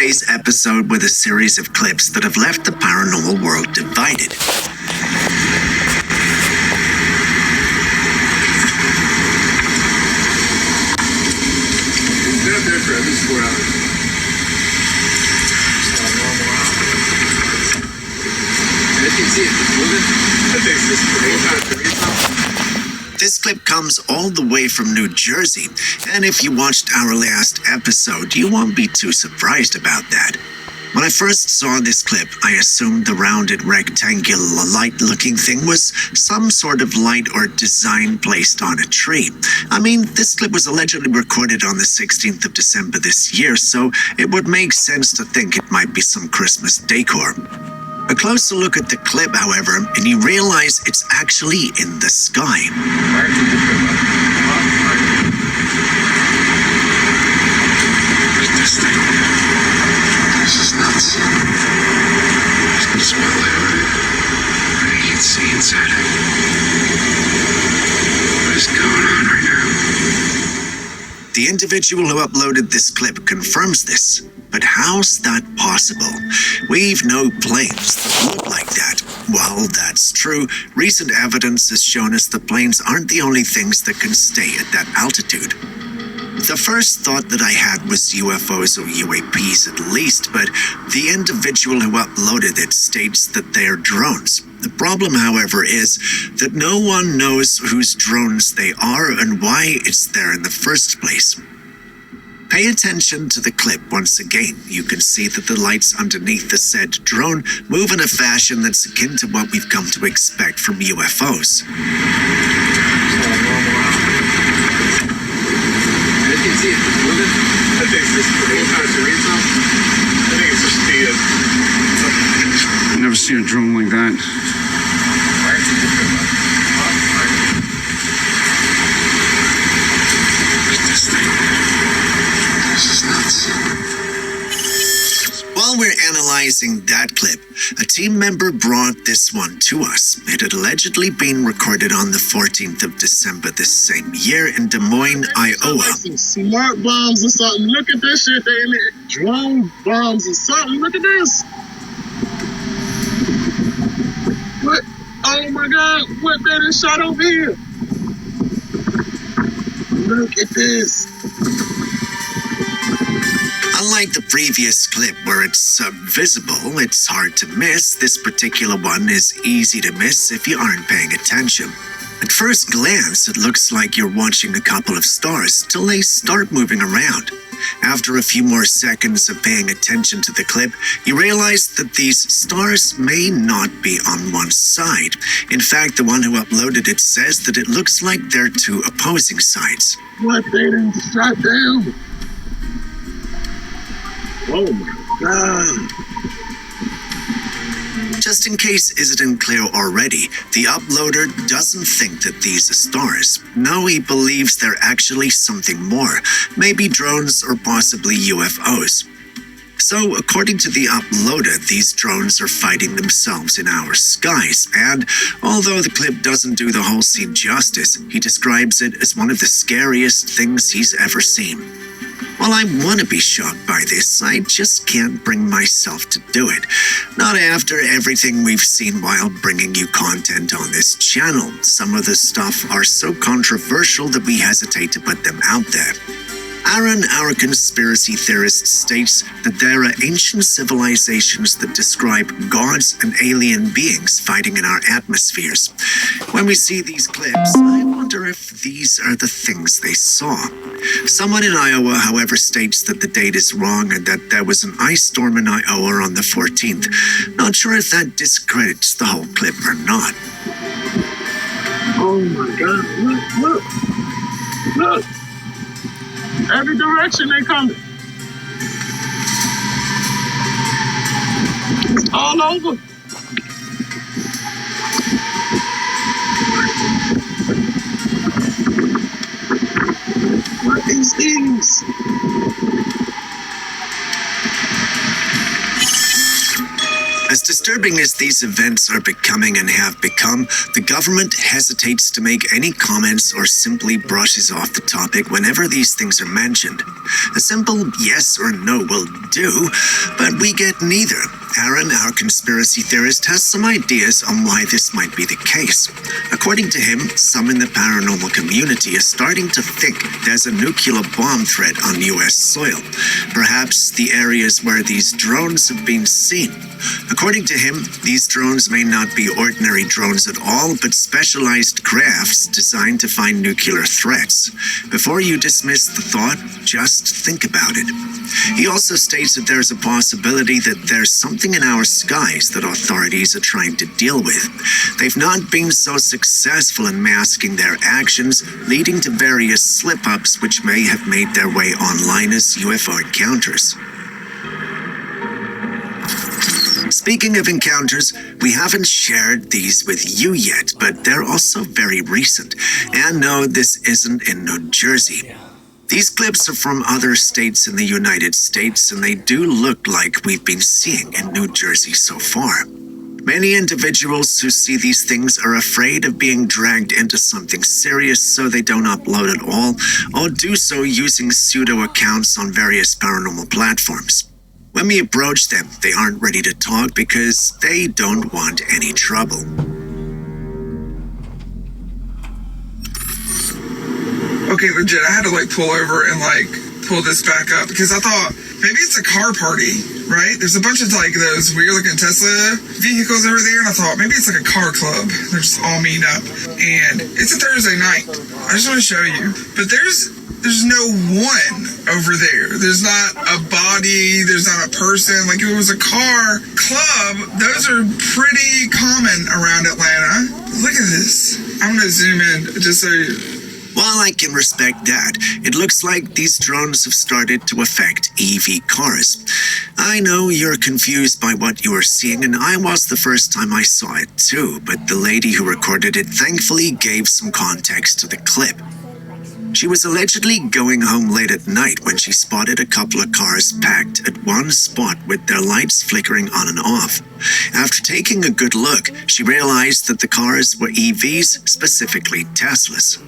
Today's episode with a series of clips that have left the paranormal world divided. Been up there for at least 4 hours. I can see it moving. I think it's just This clip comes all the way from New Jersey, and if you watched our last episode, you won't be too surprised about that. When I first saw this clip, I assumed the rounded rectangular light-looking thing was some sort of light or design placed on a tree. I mean, this clip was allegedly recorded on the 16th of December this year, so it would make sense to think it might be some Christmas decor. A closer look at the clip, however, and you realize it's actually in the sky. This thing. This is nuts. I can smell it already. I can't see inside it. What is going on right now? The individual who uploaded this clip confirms this, but how's that possible? We've no planes that look like that. Well, that's true. Recent evidence has shown us that planes aren't the only things that can stay at that altitude. The first thought that I had was UFOs or UAPs at least, but the individual who uploaded it states that they're drones. The problem, however, is that no one knows whose drones they are and why it's there in the first place. Pay attention to the clip once again. You can see that the lights underneath the said drone move in a fashion that's akin to what we've come to expect from UFOs. I can see it moving. I think it's just I've never seen a drone like that. This thing. This is nuts. While we're analyzing that clip, a team member brought this one to us. It had allegedly been recorded on the 14th of December this same year in Des Moines, Iowa. Some smart bombs or something. Look at this shit. They drone bombs or something. Look at this. What? Oh my God. What they done shot over here? Look at this. Unlike the previous clip where it's visible, it's hard to miss. This particular one is easy to miss if you aren't paying attention. At first glance, it looks like you're watching a couple of stars till they start moving around. After a few more seconds of paying attention to the clip, you realize that these stars may not be on one side. In fact, the one who uploaded it says that it looks like they're two opposing sides. What they done shot down? Oh my God. Just in case it isn't clear already, the uploader doesn't think that these are stars. No, he believes they're actually something more, maybe drones or possibly UFOs. So, according to the uploader, these drones are fighting themselves in our skies, and although the clip doesn't do the whole scene justice, he describes it as one of the scariest things he's ever seen. While I want to be shocked by this, I just can't bring myself to do it. Not after everything we've seen while bringing you content on this channel. Some of the stuff are so controversial that we hesitate to put them out there. Aaron, our conspiracy theorist, states that there are ancient civilizations that describe gods and alien beings fighting in our atmospheres. When we see these clips, I wonder if these are the things they saw. Someone in Iowa, however, states that the date is wrong and that there was an ice storm in Iowa on the 14th. Not sure if that discredits the whole clip or not. Oh my God. Look. Look. Every direction they coming. It's all over. What is these? As to disturbing as these events are becoming and have become, the government hesitates to make any comments or simply brushes off the topic whenever these things are mentioned. A simple yes or no will do, but we get neither. Aaron, our conspiracy theorist, has some ideas on why this might be the case. According to him, some in the paranormal community are starting to think there's a nuclear bomb threat on U.S. soil, perhaps the areas where these drones have been seen. According to him, these drones may not be ordinary drones at all, but specialized crafts designed to find nuclear threats. Before you dismiss the thought, just think about it. He also states that there's a possibility that there's something in our skies that authorities are trying to deal with. They've not been so successful in masking their actions, leading to various slip-ups which may have made their way online as UFO encounters. Speaking of encounters, we haven't shared these with you yet, but they're also very recent. And no, this isn't in New Jersey. These clips are from other states in the United States, and they do look like we've been seeing in New Jersey so far. Many individuals who see these things are afraid of being dragged into something serious, so they don't upload at all, or do so using pseudo accounts on various paranormal platforms. When we approach them, they aren't ready to talk because they don't want any trouble. Okay, legit, I had to pull over and pull this back up because I thought maybe it's a car party, right? There's a bunch of those weird looking Tesla vehicles over there, and I thought maybe it's a car club. They're just all meeting up, and it's a Thursday night. I just want to show you, but there's no one over there. There's not a body. There's not a person. If it was a car club, those are pretty common around Atlanta. Look at this. I'm going to zoom in just so you... While I can respect that, it looks like these drones have started to affect EV cars. I know you're confused by what you are seeing, and I was the first time I saw it too, but the lady who recorded it thankfully gave some context to the clip. She was allegedly going home late at night when she spotted a couple of cars packed at one spot with their lights flickering on and off. After taking a good look, she realized that the cars were EVs, specifically Teslas.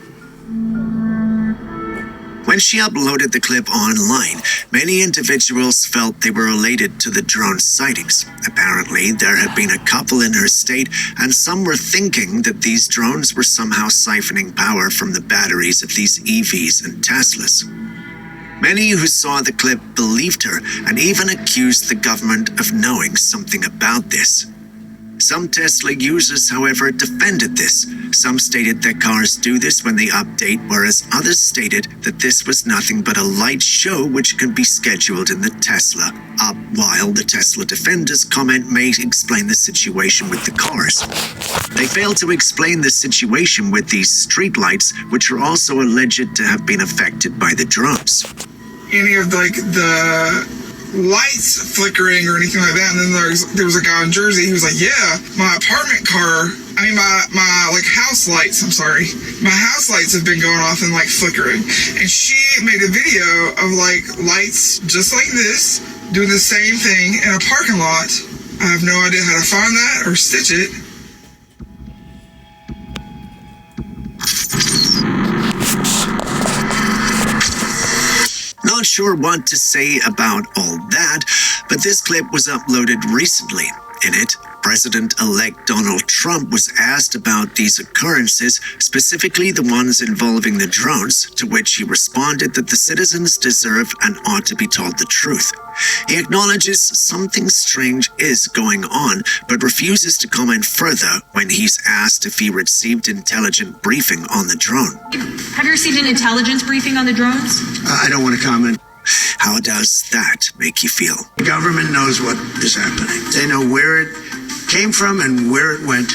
When she uploaded the clip online, many individuals felt they were related to the drone sightings. Apparently, there had been a couple in her state, and some were thinking that these drones were somehow siphoning power from the batteries of these EVs and Teslas. Many who saw the clip believed her and even accused the government of knowing something about this. Some Tesla users, however, defended this. Some stated that cars do this when they update, whereas others stated that this was nothing but a light show which could be scheduled in the Tesla, while the Tesla defenders' comment may explain the situation with the cars. They failed to explain the situation with these streetlights, which are also alleged to have been affected by the drones. Any of the lights flickering or anything like that, and then there was a guy in Jersey who was like, yeah, my house lights, my house lights have been going off and flickering, and she made a video of lights just like this doing the same thing in a parking lot. I have no idea how to find that or stitch it. Not sure what to say about all that, but this clip was uploaded recently. In it, President-elect Donald Trump was asked about these occurrences, specifically the ones involving the drones, to which he responded that the citizens deserve and ought to be told the truth. He acknowledges something strange is going on, but refuses to comment further when he's asked if he received intelligent briefing on the drone. Have you received an intelligence briefing on the drones? I don't want to comment. How does that make you feel? The government knows what is happening. They know where it came from and where it went.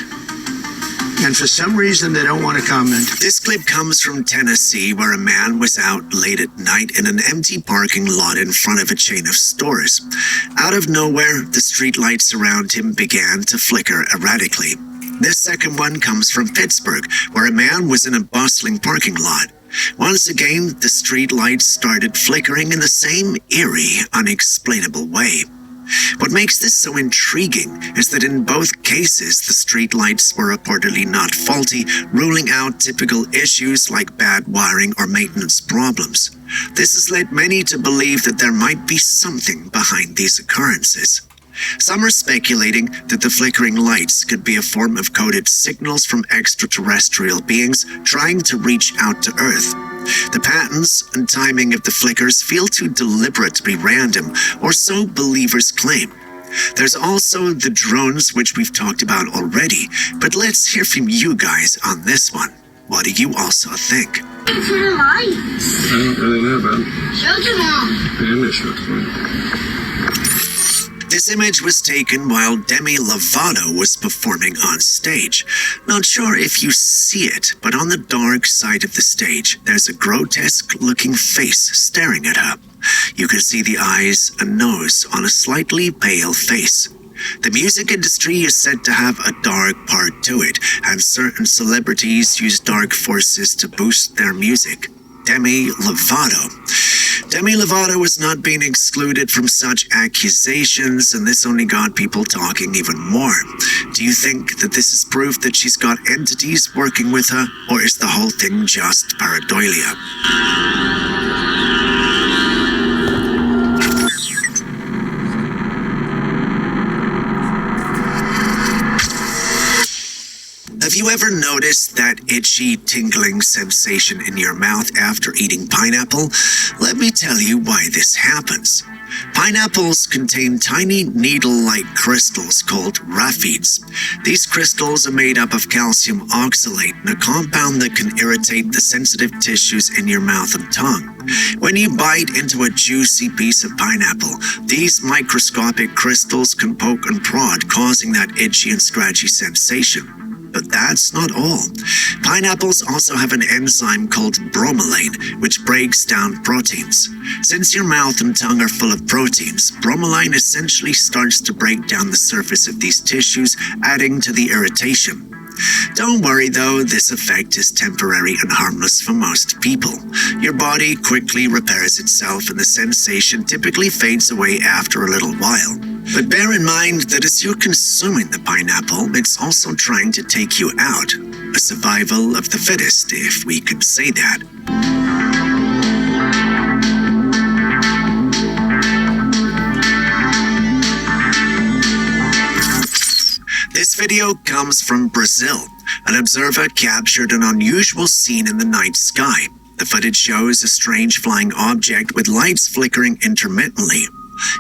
And for some reason, they don't want to comment. This clip comes from Tennessee, where a man was out late at night in an empty parking lot in front of a chain of stores. Out of nowhere, the streetlights around him began to flicker erratically. This second one comes from Pittsburgh, where a man was in a bustling parking lot. Once again, the street lights started flickering in the same eerie, unexplainable way. What makes this so intriguing is that in both cases, the streetlights were reportedly not faulty, ruling out typical issues like bad wiring or maintenance problems. This has led many to believe that there might be something behind these occurrences. Some are speculating that the flickering lights could be a form of coded signals from extraterrestrial beings trying to reach out to Earth. The patterns and timing of the flickers feel too deliberate to be random, or so believers claim. There's also the drones, which we've talked about already, but let's hear from you guys on this one. What do you also think? It's to the lights. I don't really know about it. Show to Mom. Yeah, show to me. This image was taken while Demi Lovato was performing on stage. Not sure if you see it, but on the dark side of the stage, there's a grotesque-looking face staring at her. You can see the eyes and nose on a slightly pale face. The music industry is said to have a dark part to it, and certain celebrities use dark forces to boost their music. Demi Lovato. Demi Lovato was not being excluded from such accusations, and this only got people talking even more. Do you think that this is proof that she's got entities working with her, or is the whole thing just pareidolia? Have you ever noticed that itchy, tingling sensation in your mouth after eating pineapple? Let me tell you why this happens. Pineapples contain tiny needle-like crystals called raphides. These crystals are made up of calcium oxalate, a compound that can irritate the sensitive tissues in your mouth and tongue. When you bite into a juicy piece of pineapple, these microscopic crystals can poke and prod, causing that itchy and scratchy sensation. But that's not all. Pineapples also have an enzyme called bromelain, which breaks down proteins. Since your mouth and tongue are full of proteins, bromelain essentially starts to break down the surface of these tissues, adding to the irritation. Don't worry though, this effect is temporary and harmless for most people. Your body quickly repairs itself and the sensation typically fades away after a little while. But bear in mind that as you're consuming the pineapple, it's also trying to take you out. A survival of the fittest, if we could say that. This video comes from Brazil. An observer captured an unusual scene in the night sky. The footage shows a strange flying object with lights flickering intermittently.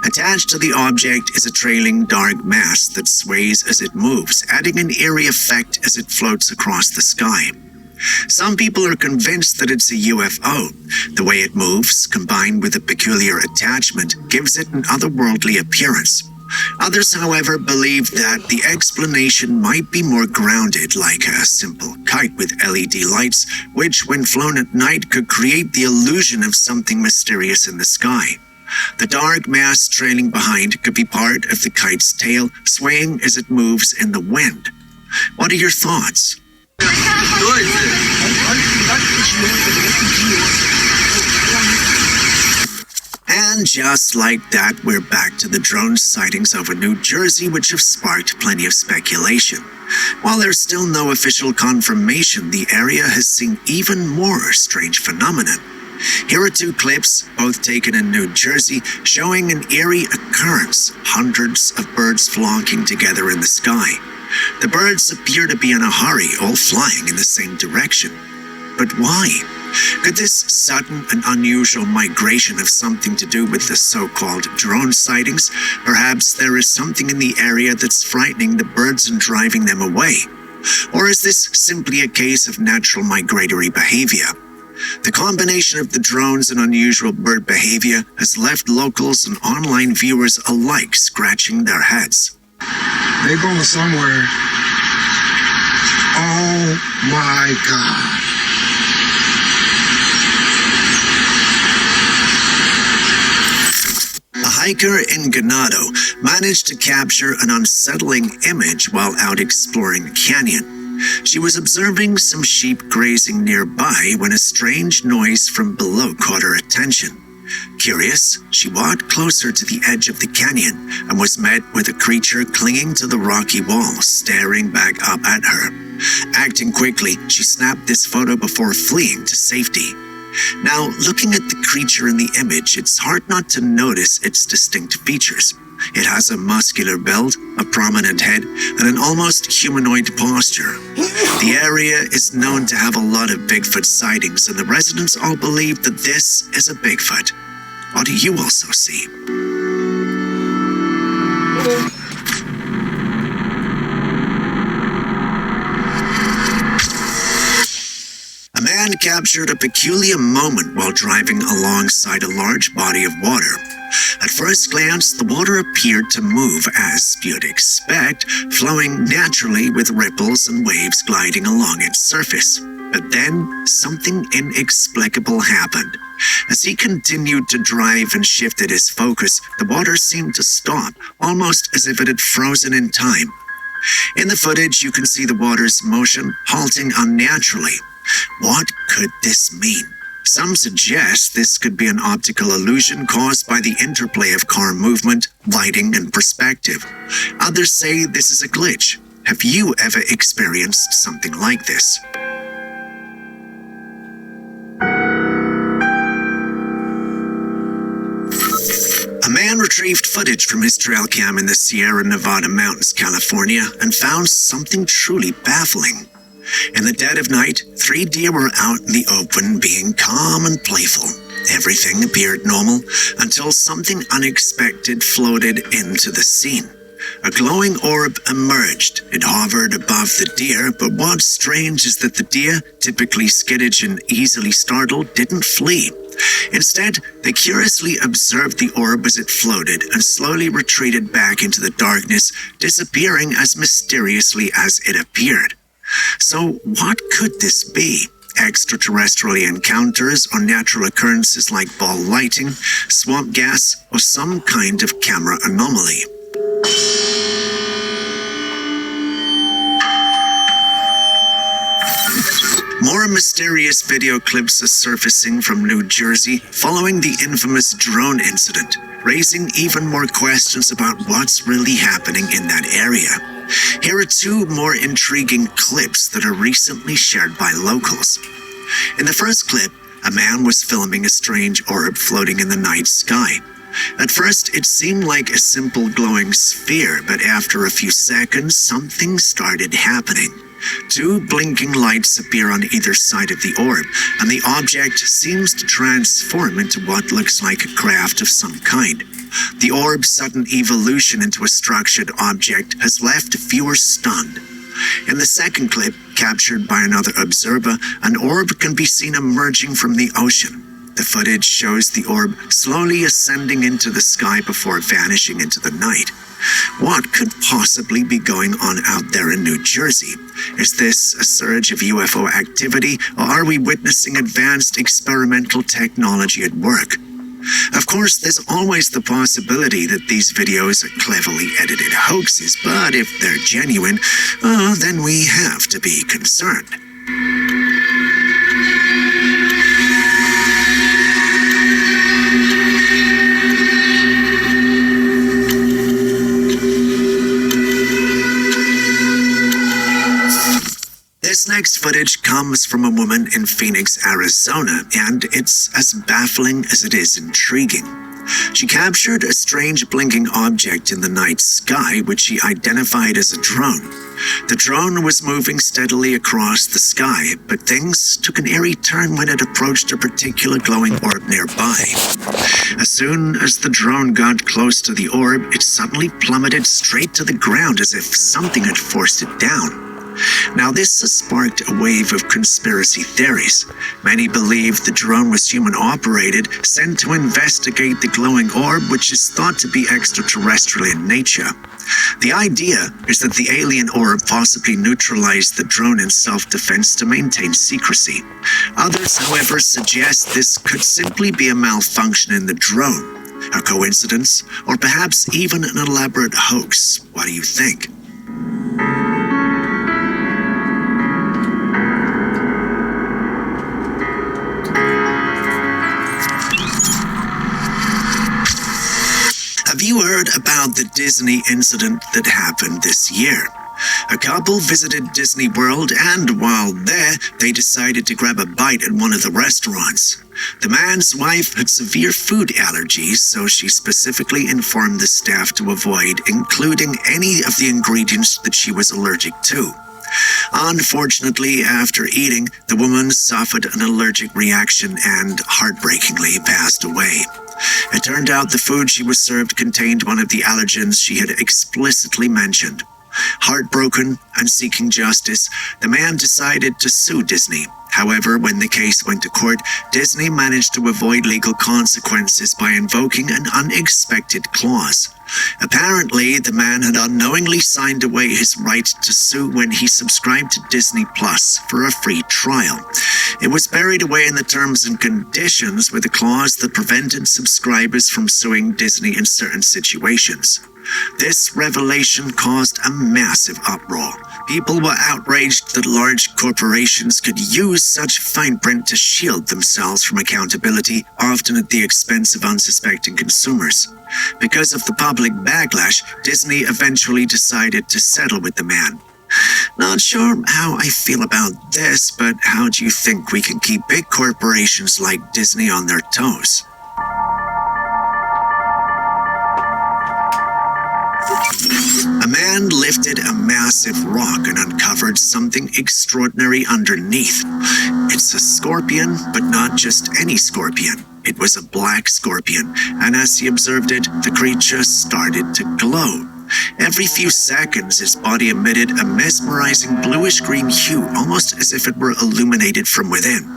Attached to the object is a trailing dark mass that sways as it moves, adding an eerie effect as it floats across the sky. Some people are convinced that it's a UFO. The way it moves, combined with a peculiar attachment, gives it an otherworldly appearance. Others, however, believe that the explanation might be more grounded, like a simple kite with LED lights, which, when flown at night, could create the illusion of something mysterious in the sky. The dark mass trailing behind could be part of the kite's tail, swaying as it moves in the wind. What are your thoughts? And just like that, we're back to the drone sightings over New Jersey, which have sparked plenty of speculation. While there's still no official confirmation, the area has seen even more strange phenomenon. Here are two clips, both taken in New Jersey, showing an eerie occurrence, hundreds of birds flocking together in the sky. The birds appear to be in a hurry, all flying in the same direction. But why? Could this sudden and unusual migration have something to do with the so-called drone sightings? Perhaps there is something in the area that's frightening the birds and driving them away. Or is this simply a case of natural migratory behavior? The combination of the drones and unusual bird behavior has left locals and online viewers alike scratching their heads. They going somewhere. Oh my God. A hiker in Ganado managed to capture an unsettling image while out exploring a canyon. She was observing some sheep grazing nearby when a strange noise from below caught her attention. Curious, she walked closer to the edge of the canyon and was met with a creature clinging to the rocky wall, staring back up at her. Acting quickly, she snapped this photo before fleeing to safety. Now, looking at the creature in the image, it's hard not to notice its distinct features. It has a muscular build, a prominent head, and an almost humanoid posture. The area is known to have a lot of Bigfoot sightings, and the residents all believe that this is a Bigfoot. What do you also see? A man captured a peculiar moment while driving alongside a large body of water. At first glance, the water appeared to move as you'd expect, flowing naturally with ripples and waves gliding along its surface. But then, something inexplicable happened. As he continued to drive and shifted his focus, the water seemed to stop, almost as if it had frozen in time. In the footage, you can see the water's motion halting unnaturally. What could this mean? Some suggest this could be an optical illusion caused by the interplay of car movement, lighting, and perspective. Others say this is a glitch. Have you ever experienced something like this? A man retrieved footage from his trail cam in the Sierra Nevada mountains, California, and found something truly baffling. In the dead of night, 3 deer were out in the open, being calm and playful. Everything appeared normal until something unexpected floated into the scene. A glowing orb emerged. It hovered above the deer, but what's strange is that the deer, typically skittish and easily startled, didn't flee. Instead, they curiously observed the orb as it floated and slowly retreated back into the darkness, disappearing as mysteriously as it appeared. So, what could this be? Extraterrestrial encounters or natural occurrences like ball lightning, swamp gas, or some kind of camera anomaly? More mysterious video clips are surfacing from New Jersey following the infamous drone incident, raising even more questions about what's really happening in that area. Here are 2 more intriguing clips that are recently shared by locals. In the first clip, a man was filming a strange orb floating in the night sky. At first, it seemed like a simple glowing sphere, but after a few seconds, something started happening. 2 blinking lights appear on either side of the orb, and the object seems to transform into what looks like a craft of some kind. The orb's sudden evolution into a structured object has left viewers stunned. In the second clip, captured by another observer, an orb can be seen emerging from the ocean. The footage shows the orb slowly ascending into the sky before vanishing into the night. What could possibly be going on out there in New Jersey? Is this a surge of UFO activity, or are we witnessing advanced experimental technology at work? Of course, there's always the possibility that these videos are cleverly edited hoaxes, but if they're genuine, then we have to be concerned. This next footage comes from a woman in Phoenix, Arizona, and it's as baffling as it is intriguing. She captured a strange blinking object in the night sky, which she identified as a drone. The drone was moving steadily across the sky, but things took an eerie turn when it approached a particular glowing orb nearby. As soon as the drone got close to the orb, it suddenly plummeted straight to the ground as if something had forced it down. Now, this has sparked a wave of conspiracy theories. Many believe the drone was human-operated, sent to investigate the glowing orb, which is thought to be extraterrestrial in nature. The idea is that the alien orb possibly neutralized the drone in self-defense to maintain secrecy. Others, however, suggest this could simply be a malfunction in the drone, a coincidence, or perhaps even an elaborate hoax. What do you think? you heard about the Disney incident that happened this year? A couple visited Disney World, and while there, they decided to grab a bite at one of the restaurants. The man's wife had severe food allergies, so she specifically informed the staff to avoid including any of the ingredients that she was allergic to. Unfortunately, after eating, the woman suffered an allergic reaction and heartbreakingly passed away. It turned out the food she was served contained one of the allergens she had explicitly mentioned. Heartbroken and seeking justice, the man decided to sue Disney. However, when the case went to court, Disney managed to avoid legal consequences by invoking an unexpected clause. Apparently, the man had unknowingly signed away his right to sue when he subscribed to Disney Plus for a free trial. It was buried away in the terms and conditions with a clause that prevented subscribers from suing Disney in certain situations. This revelation caused a massive uproar. People were outraged that large corporations could use such fine print to shield themselves from accountability, often at the expense of unsuspecting consumers. Because of the public backlash, Disney eventually decided to settle with the man. Not sure how I feel about this, but how do you think we can keep big corporations like Disney on their toes? A man lifted a massive rock and uncovered something extraordinary underneath. It's a scorpion, but not just any scorpion. It was a black scorpion, and as he observed it, the creature started to glow. Every few seconds, his body emitted a mesmerizing bluish-green hue, almost as if it were illuminated from within.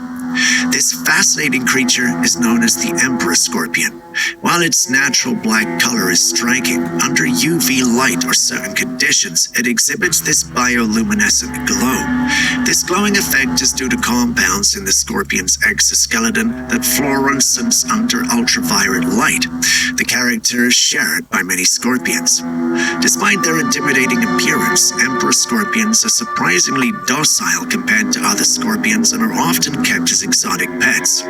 This fascinating creature is known as the Emperor Scorpion. While its natural black color is striking, under UV light or certain conditions, it exhibits this bioluminescent glow. This glowing effect is due to compounds in the scorpion's exoskeleton that fluoresce under ultraviolet light. The character is shared by many scorpions. Despite their intimidating appearance, Emperor scorpions are surprisingly docile compared to other scorpions and are often kept as exotic pets.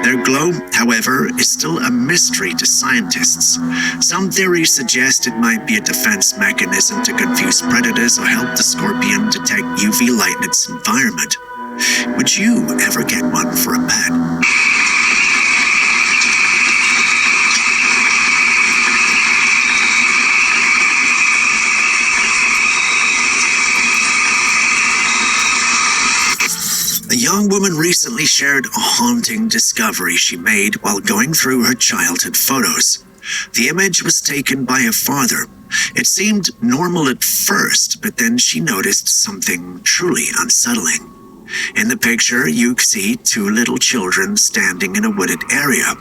Their glow, however, is still a mystery to scientists. Some theories suggest it might be a defense mechanism to confuse predators or help the scorpion detect UV light in its environment. Would you ever get one for a pet? A young woman recently shared a haunting discovery she made while going through her childhood photos. The image was taken by a father. It seemed normal at first, but then she noticed something truly unsettling. In the picture, you see two little children standing in a wooded area.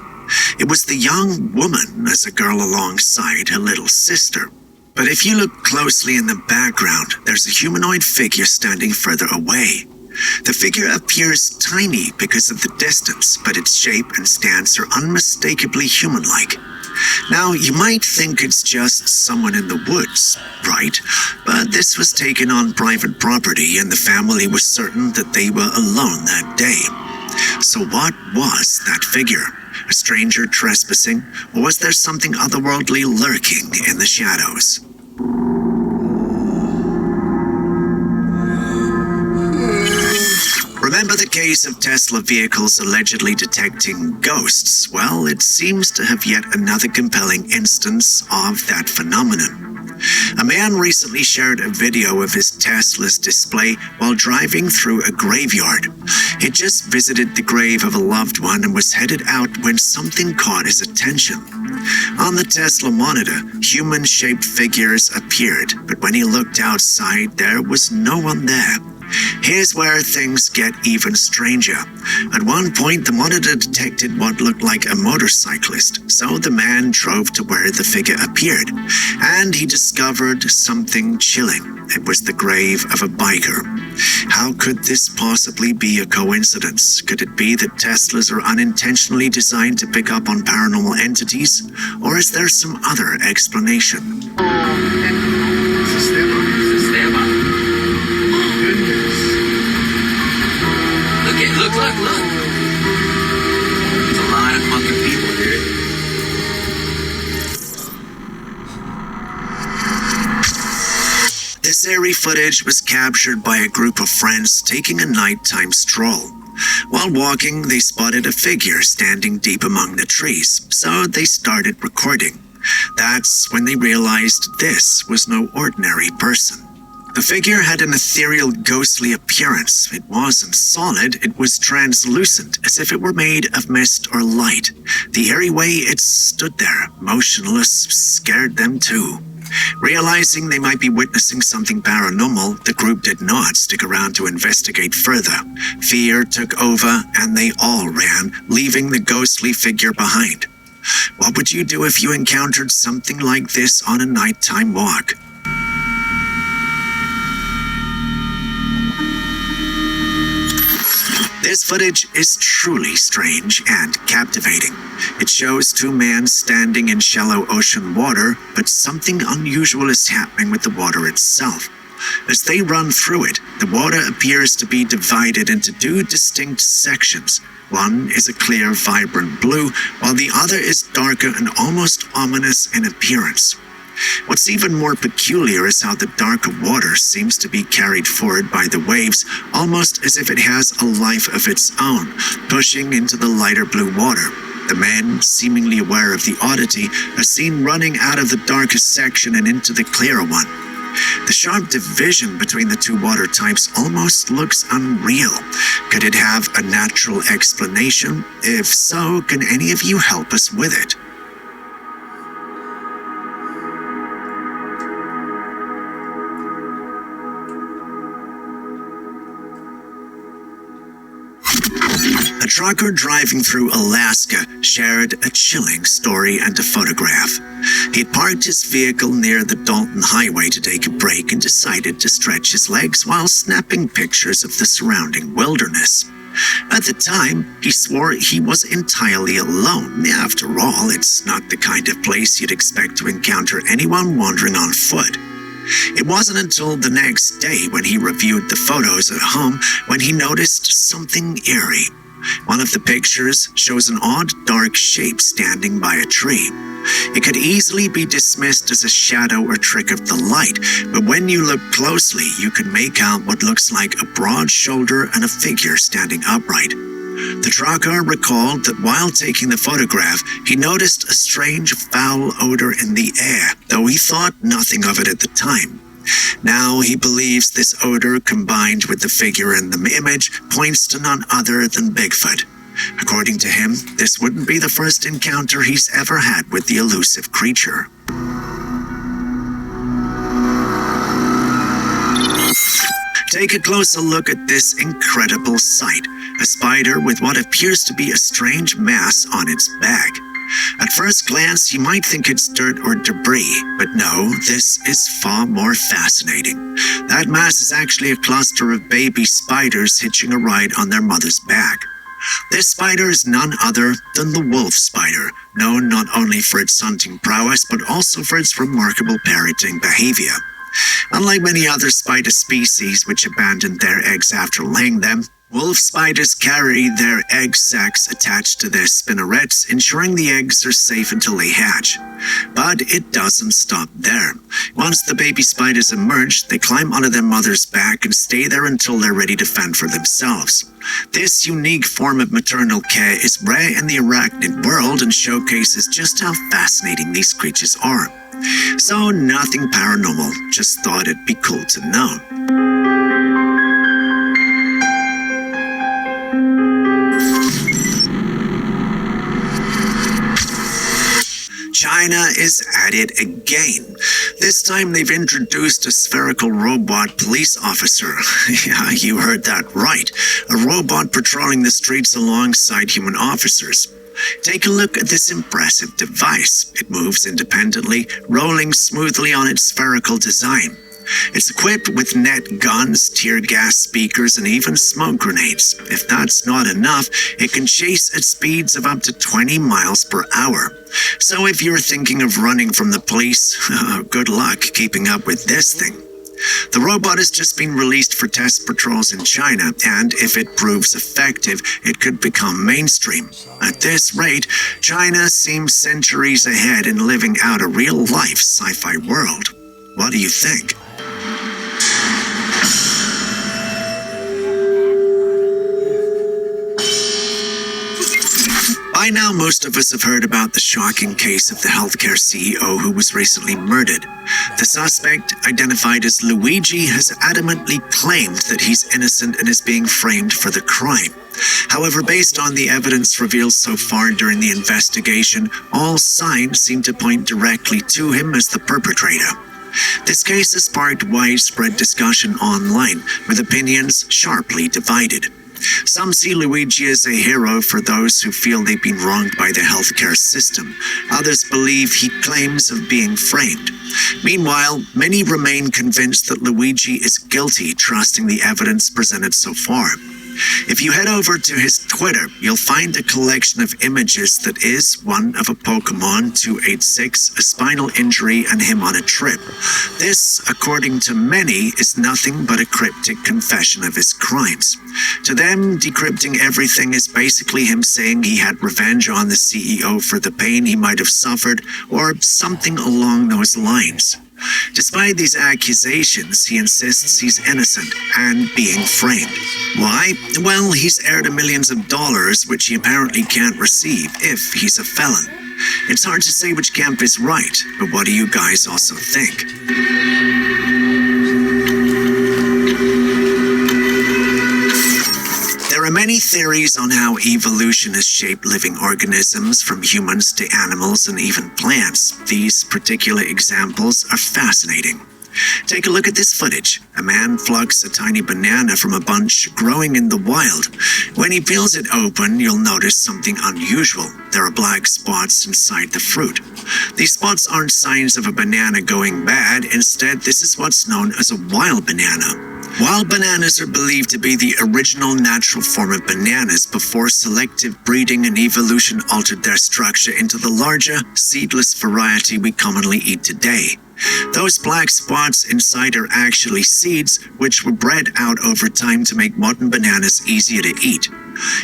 It was the young woman as a girl alongside her little sister. But if you look closely in the background, there's a humanoid figure standing further away. The figure appears tiny because of the distance, but its shape and stance are unmistakably human-like. Now, you might think it's just someone in the woods, right? But this was taken on private property, and the family was certain that they were alone that day. So what was that figure? A stranger trespassing, or was there something otherworldly lurking in the shadows? Remember the case of Tesla vehicles allegedly detecting ghosts? Well, it seems to have yet another compelling instance of that phenomenon. A man recently shared a video of his Tesla's display while driving through a graveyard. He just visited the grave of a loved one and was headed out when something caught his attention. On the Tesla monitor, human-shaped figures appeared, but when he looked outside, there was no one there. Here's where things get even stranger. At one point, the monitor detected what looked like a motorcyclist, so the man drove to where the figure appeared, and he discovered something chilling. It was the grave of a biker. How could this possibly be a coincidence? Could it be that Teslas are unintentionally designed to pick up on paranormal entities? Or is there some other explanation? Look. There's a lot of fucking people here. This eerie footage was captured by a group of friends taking a nighttime stroll. While walking, they spotted a figure standing deep among the trees, so they started recording. That's when they realized this was no ordinary person. The figure had an ethereal, ghostly appearance. It wasn't solid, it was translucent, as if it were made of mist or light. The eerie way it stood there, motionless, scared them too. Realizing they might be witnessing something paranormal, the group did not stick around to investigate further. Fear took over, and they all ran, leaving the ghostly figure behind. What would you do if you encountered something like this on a nighttime walk? This footage is truly strange and captivating. It shows two men standing in shallow ocean water, but something unusual is happening with the water itself. As they run through it, the water appears to be divided into two distinct sections. One is a clear, vibrant blue, while the other is darker and almost ominous in appearance. What's even more peculiar is how the darker water seems to be carried forward by the waves, almost as if it has a life of its own, pushing into the lighter blue water. The men, seemingly aware of the oddity, are seen running out of the darkest section and into the clearer one. The sharp division between the two water types almost looks unreal. Could it have a natural explanation? If so, can any of you help us with it? A trucker driving through Alaska shared a chilling story and a photograph. He'd parked his vehicle near the Dalton Highway to take a break and decided to stretch his legs while snapping pictures of the surrounding wilderness. At the time, he swore he was entirely alone. After all, it's not the kind of place you'd expect to encounter anyone wandering on foot. It wasn't until the next day when he reviewed the photos at home when he noticed something eerie. One of the pictures shows an odd dark shape standing by a tree. It could easily be dismissed as a shadow or trick of the light, but when you look closely, you can make out what looks like a broad shoulder and a figure standing upright. The trucker recalled that while taking the photograph, he noticed a strange foul odor in the air, though he thought nothing of it at the time. Now he believes this odor, combined with the figure in the image, points to none other than Bigfoot. According to him, this wouldn't be the first encounter he's ever had with the elusive creature. Take a closer look at this incredible sight. A spider with what appears to be a strange mass on its back. At first glance, you might think it's dirt or debris, but no, this is far more fascinating. That mass is actually a cluster of baby spiders hitching a ride on their mother's back. This spider is none other than the wolf spider, known not only for its hunting prowess, but also for its remarkable parenting behavior. Unlike many other spider species which abandon their eggs after laying them, wolf spiders carry their egg sacs attached to their spinnerets, ensuring the eggs are safe until they hatch. But it doesn't stop there. Once the baby spiders emerge, they climb onto their mother's back and stay there until they're ready to fend for themselves. This unique form of maternal care is rare in the arachnid world and showcases just how fascinating these creatures are. So nothing paranormal, just thought it'd be cool to know. China is at it again. This time they've introduced a spherical robot police officer. Yeah, you heard that right. A robot patrolling the streets alongside human officers. Take a look at this impressive device. It moves independently, rolling smoothly on its spherical design. It's equipped with net guns, tear gas speakers, and even smoke grenades. If that's not enough, it can chase at speeds of up to 20 miles per hour. So if you're thinking of running from the police, good luck keeping up with this thing. The robot has just been released for test patrols in China, and if it proves effective, it could become mainstream. At this rate, China seems centuries ahead in living out a real-life sci-fi world. What do you think? By now, most of us have heard about the shocking case of the healthcare CEO who was recently murdered. The suspect, identified as Luigi, has adamantly claimed that he's innocent and is being framed for the crime. However, based on the evidence revealed so far during the investigation, all signs seem to point directly to him as the perpetrator. This case has sparked widespread discussion online, with opinions sharply divided. Some see Luigi as a hero for those who feel they've been wronged by the healthcare system. Others believe he claims of being framed. Meanwhile, many remain convinced that Luigi is guilty, trusting the evidence presented so far. If you head over to his Twitter, you'll find a collection of images that is one of a Pokemon 286, a spinal injury, and him on a trip. This, according to many, is nothing but a cryptic confession of his crimes. To them, decrypting everything is basically him saying he had revenge on the CEO for the pain he might have suffered, or something along those lines. Despite these accusations, he insists he's innocent and being framed. Why? Well, he's heir to millions of dollars, which he apparently can't receive if he's a felon. It's hard to say which camp is right, but what do you guys also think? There are many theories on how evolution has shaped living organisms, from humans to animals and even plants. These particular examples are fascinating. Take a look at this footage. A man plucks a tiny banana from a bunch growing in the wild. When he peels it open, you'll notice something unusual. There are black spots inside the fruit. These spots aren't signs of a banana going bad. Instead, this is what's known as a wild banana. Wild bananas are believed to be the original natural form of bananas before selective breeding and evolution altered their structure into the larger, seedless variety we commonly eat today. Those black spots inside are actually seeds, which were bred out over time to make modern bananas easier to eat.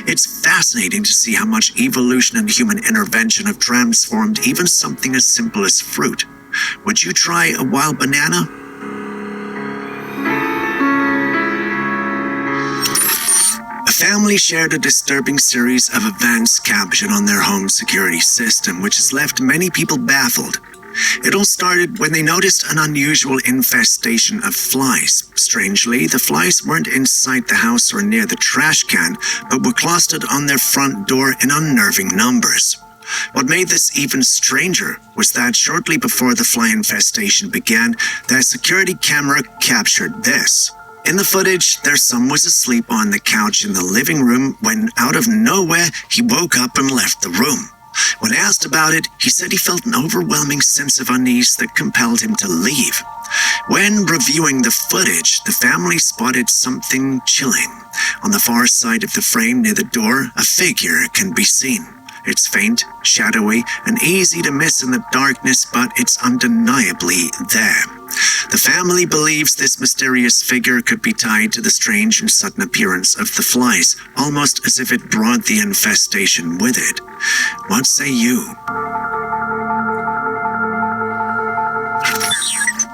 It's fascinating to see how much evolution and human intervention have transformed even something as simple as fruit. Would you try a wild banana? A family shared a disturbing series of events captured on their home security system, which has left many people baffled. It all started when they noticed an unusual infestation of flies. Strangely, the flies weren't inside the house or near the trash can, but were clustered on their front door in unnerving numbers. What made this even stranger was that shortly before the fly infestation began, their security camera captured this. In the footage, their son was asleep on the couch in the living room when, out of nowhere, he woke up and left the room. When asked about it, he said he felt an overwhelming sense of unease that compelled him to leave. When reviewing the footage, the family spotted something chilling. On the far side of the frame near the door, a figure can be seen. It's faint, shadowy, and easy to miss in the darkness, but it's undeniably there. The family believes this mysterious figure could be tied to the strange and sudden appearance of the flies, almost as if it brought the infestation with it. What say you?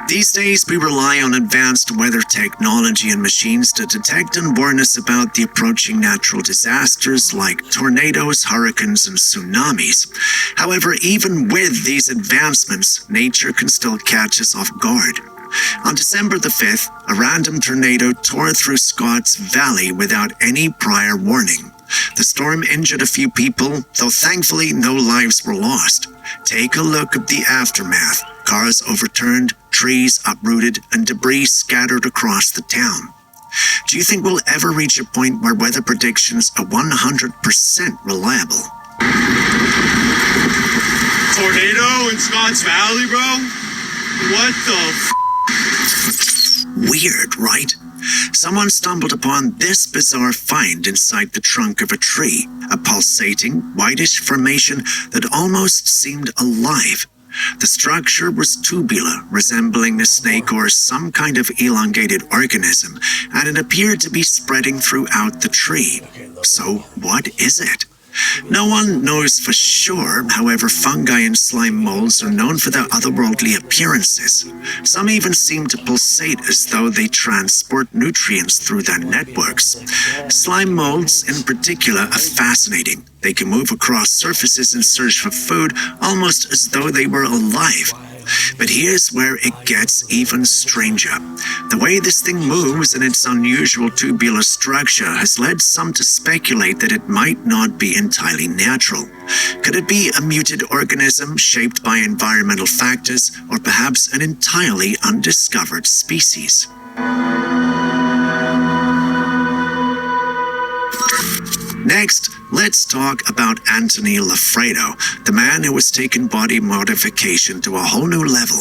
These days, we rely on advanced weather technology and machines to detect and warn us about the approaching natural disasters like tornadoes, hurricanes, and tsunamis. However, even with these advancements, nature can still catch us off guard. On December the 5th, a random tornado tore through Scotts Valley without any prior warning. The storm injured a few people, though thankfully no lives were lost. Take a look at the aftermath. Cars overturned, trees uprooted, and debris scattered across the town. Do you think we'll ever reach a point where weather predictions are 100% reliable? Tornado in Scotts Valley, bro? What the Weird, right? Someone stumbled upon this bizarre find inside the trunk of a tree, a pulsating, whitish formation that almost seemed alive. The structure was tubular, resembling a snake or some kind of elongated organism, and it appeared to be spreading throughout the tree. So, what is it? No one knows for sure, however, fungi and slime molds are known for their otherworldly appearances. Some even seem to pulsate as though they transport nutrients through their networks. Slime molds, in particular, are fascinating. They can move across surfaces in search for food, almost as though they were alive. But here's where it gets even stranger. The way this thing moves and its unusual tubular structure has led some to speculate that it might not be entirely natural. Could it be a muted organism shaped by environmental factors, or perhaps an entirely undiscovered species? Next, let's talk about Anthony Lafredo, the man who has taken body modification to a whole new level.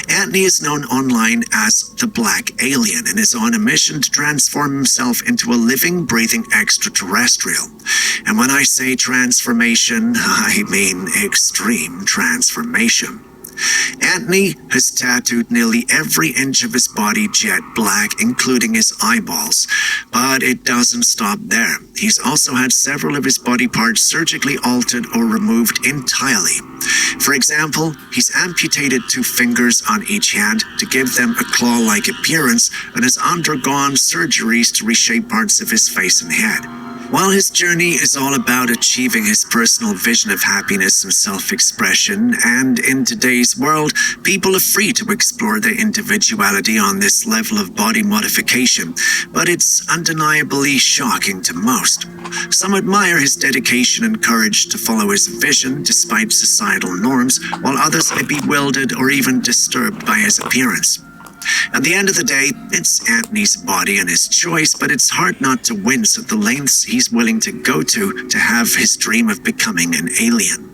Anthony is known online as the Black Alien and is on a mission to transform himself into a living, breathing extraterrestrial. And when I say transformation, I mean extreme transformation. Anthony has tattooed nearly every inch of his body jet black, including his eyeballs. But it doesn't stop there. He's also had several of his body parts surgically altered or removed entirely. For example, he's amputated 2 fingers on each hand to give them a claw-like appearance and has undergone surgeries to reshape parts of his face and head. While his journey is all about achieving his personal vision of happiness and self-expression, and in today's world, people are free to explore their individuality on this level of body modification, but it's undeniably shocking to most. Some admire his dedication and courage to follow his vision despite societal norms, while others are bewildered or even disturbed by his appearance. At the end of the day, it's Anthony's body and his choice, but it's hard not to wince at the lengths he's willing to go to have his dream of becoming an alien.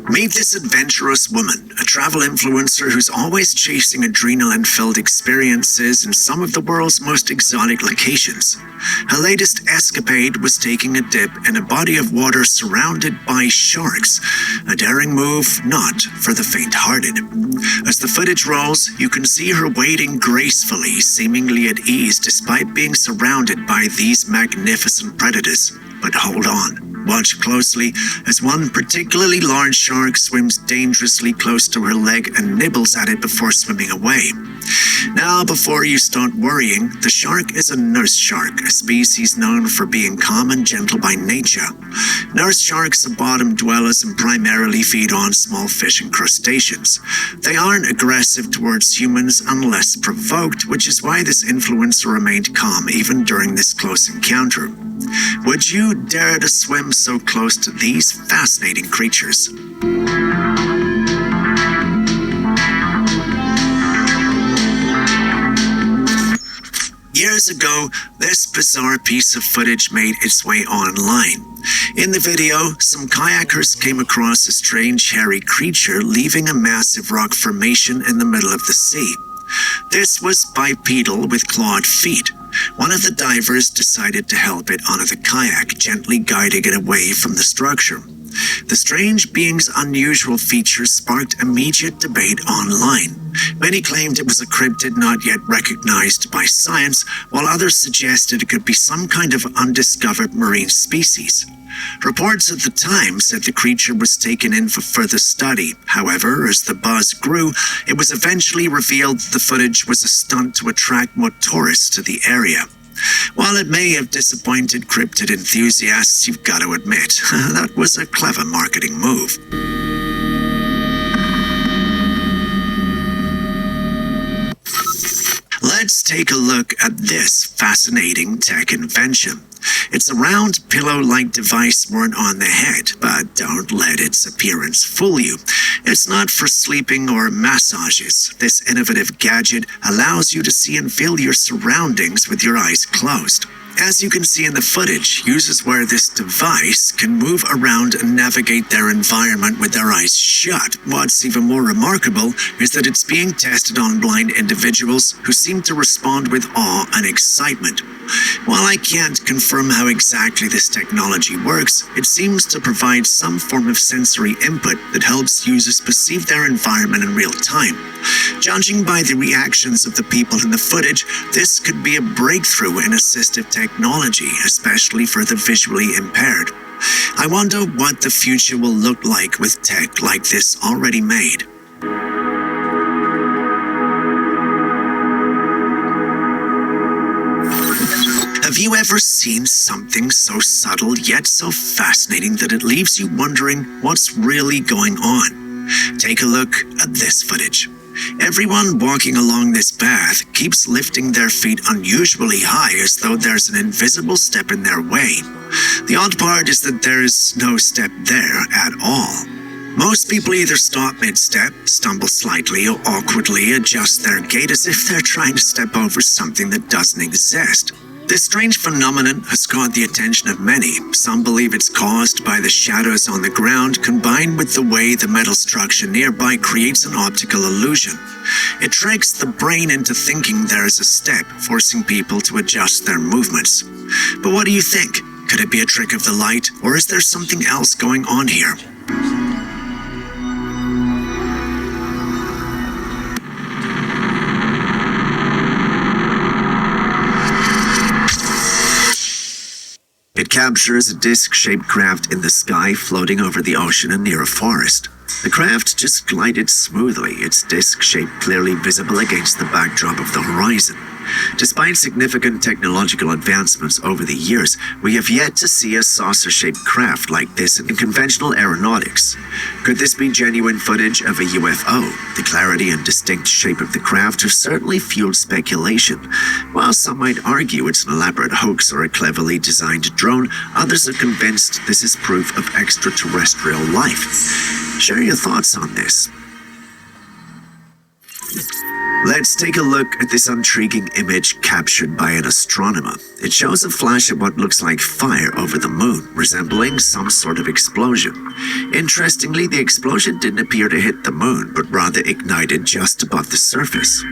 Meet this adventurous woman, a travel influencer who's always chasing adrenaline-filled experiences in some of the world's most exotic locations. Her latest escapade was taking a dip in a body of water surrounded by sharks, a daring move not for the faint-hearted. As the footage rolls, you can see her wading gracefully, seemingly at ease despite being surrounded by these magnificent predators. But hold on. Watch closely as one particularly large shark swims dangerously close to her leg and nibbles at it before swimming away. Now, before you start worrying, the shark is a nurse shark, a species known for being calm and gentle by nature. Nurse sharks are bottom dwellers and primarily feed on small fish and crustaceans. They aren't aggressive towards humans unless provoked, which is why this influencer remained calm even during this close encounter. Would you dare to swim so close to these fascinating creatures? Years ago, this bizarre piece of footage made its way online. In the video, some kayakers came across a strange hairy creature leaving a massive rock formation in the middle of the sea. This was bipedal with clawed feet. One of the divers decided to help it onto the kayak, gently guiding it away from the structure. The strange being's unusual features sparked immediate debate online. Many claimed it was a cryptid not yet recognized by science, while others suggested it could be some kind of undiscovered marine species. Reports at the time said the creature was taken in for further study. However, as the buzz grew, it was eventually revealed the footage was a stunt to attract more tourists to the area. While it may have disappointed cryptid enthusiasts, you've got to admit, that was a clever marketing move. Let's take a look at this fascinating tech invention. It's a round pillow-like device worn on the head, but don't let its appearance fool you. It's not for sleeping or massages. This innovative gadget allows you to see and feel your surroundings with your eyes closed. As you can see in the footage, users wear this device can move around and navigate their environment with their eyes shut. What's even more remarkable is that it's being tested on blind individuals who seem to respond with awe and excitement. While I can't confirm how exactly this technology works, it seems to provide some form of sensory input that helps users perceive their environment in real time. Judging by the reactions of the people in the footage, this could be a breakthrough in assistive technology, especially for the visually impaired. I wonder what the future will look like with tech like this already made. Have you ever seen something so subtle yet so fascinating that it leaves you wondering what's really going on? Take a look at this footage. Everyone walking along this path keeps lifting their feet unusually high as though there's an invisible step in their way. The odd part is that there's no step there at all. Most people either stop mid-step, stumble slightly, or awkwardly adjust their gait as if they're trying to step over something that doesn't exist. This strange phenomenon has caught the attention of many. Some believe it's caused by the shadows on the ground combined with the way the metal structure nearby creates an optical illusion. It tricks the brain into thinking there is a step, forcing people to adjust their movements. But what do you think? Could it be a trick of the light, or is there something else going on here? It captures a disc-shaped craft in the sky floating over the ocean and near a forest. The craft just glided smoothly, its disc shape clearly visible against the backdrop of the horizon. Despite significant technological advancements over the years, we have yet to see a saucer-shaped craft like this in conventional aeronautics. Could this be genuine footage of a UFO? The clarity and distinct shape of the craft have certainly fueled speculation. While some might argue it's an elaborate hoax or a cleverly designed drone, others are convinced this is proof of extraterrestrial life. Share your thoughts on this. Let's take a look at this intriguing image captured by an astronomer. It shows a flash of what looks like fire over the moon, resembling some sort of explosion. Interestingly, the explosion didn't appear to hit the moon, but rather ignited just above the surface.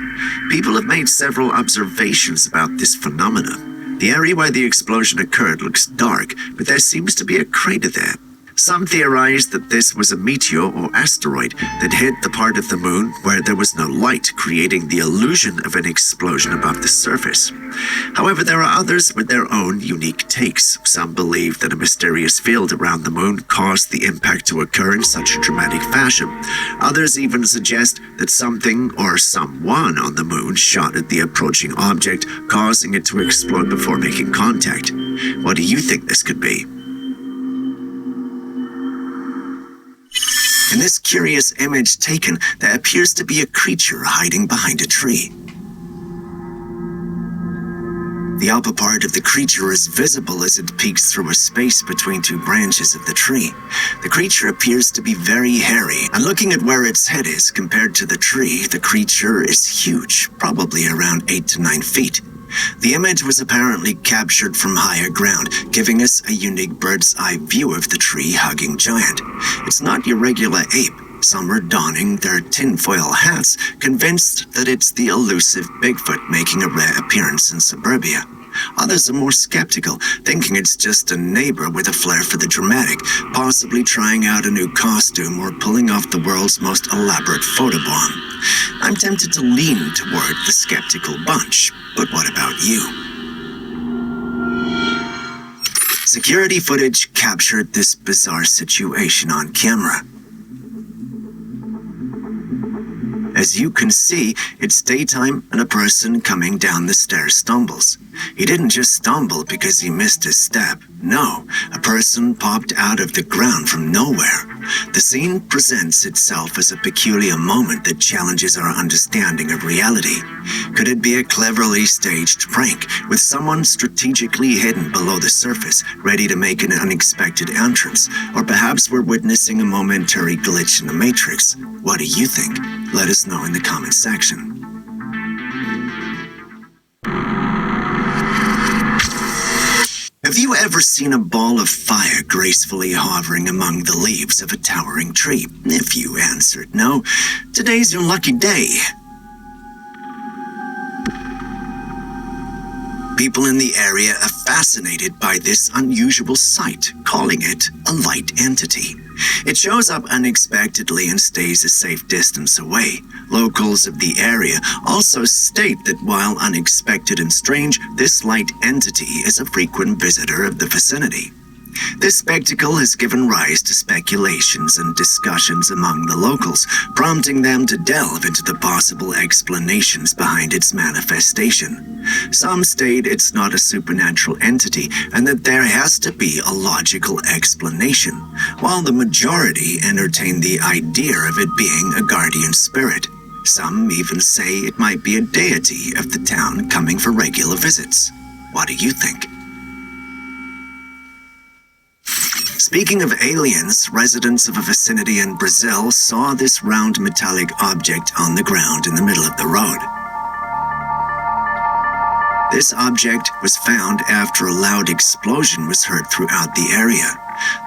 People have made several observations about this phenomenon. The area where the explosion occurred looks dark, but there seems to be a crater there. Some theorize that this was a meteor or asteroid that hit the part of the moon where there was no light, creating the illusion of an explosion above the surface. However, there are others with their own unique takes. Some believe that a mysterious field around the moon caused the impact to occur in such a dramatic fashion. Others even suggest that something or someone on the moon shot at the approaching object, causing it to explode before making contact. What do you think this could be? In this curious image taken, there appears to be a creature hiding behind a tree. The upper part of the creature is visible as it peeks through a space between two branches of the tree. The creature appears to be very hairy, and looking at where its head is compared to the tree, the creature is huge, probably around 8 to 9 feet. The image was apparently captured from higher ground, giving us a unique bird's-eye view of the tree-hugging giant. It's not your regular ape. Some are donning their tinfoil hats, convinced that it's the elusive Bigfoot making a rare appearance in suburbia. Others are more skeptical, thinking it's just a neighbor with a flair for the dramatic, possibly trying out a new costume or pulling off the world's most elaborate photobomb. I'm tempted to lean toward the skeptical bunch, but what about you? Security footage captured this bizarre situation on camera. As you can see, it's daytime and a person coming down the stairs stumbles. He didn't just stumble because he missed his step. No, a person popped out of the ground from nowhere. The scene presents itself as a peculiar moment that challenges our understanding of reality. Could it be a cleverly staged prank, with someone strategically hidden below the surface, ready to make an unexpected entrance? Or perhaps we're witnessing a momentary glitch in the Matrix? What do you think? Let us know in the comment section. Have you ever seen a ball of fire gracefully hovering among the leaves of a towering tree? If you answered no, today's your lucky day. People in the area are fascinated by this unusual sight, calling it a light entity. It shows up unexpectedly and stays a safe distance away. Locals of the area also state that while unexpected and strange, this light entity is a frequent visitor of the vicinity. This spectacle has given rise to speculations and discussions among the locals, prompting them to delve into the possible explanations behind its manifestation. Some state it's not a supernatural entity and that there has to be a logical explanation, while the majority entertain the idea of it being a guardian spirit. Some even say it might be a deity of the town coming for regular visits. What do you think? Speaking of aliens, residents of a vicinity in Brazil saw this round metallic object on the ground in the middle of the road. This object was found after a loud explosion was heard throughout the area.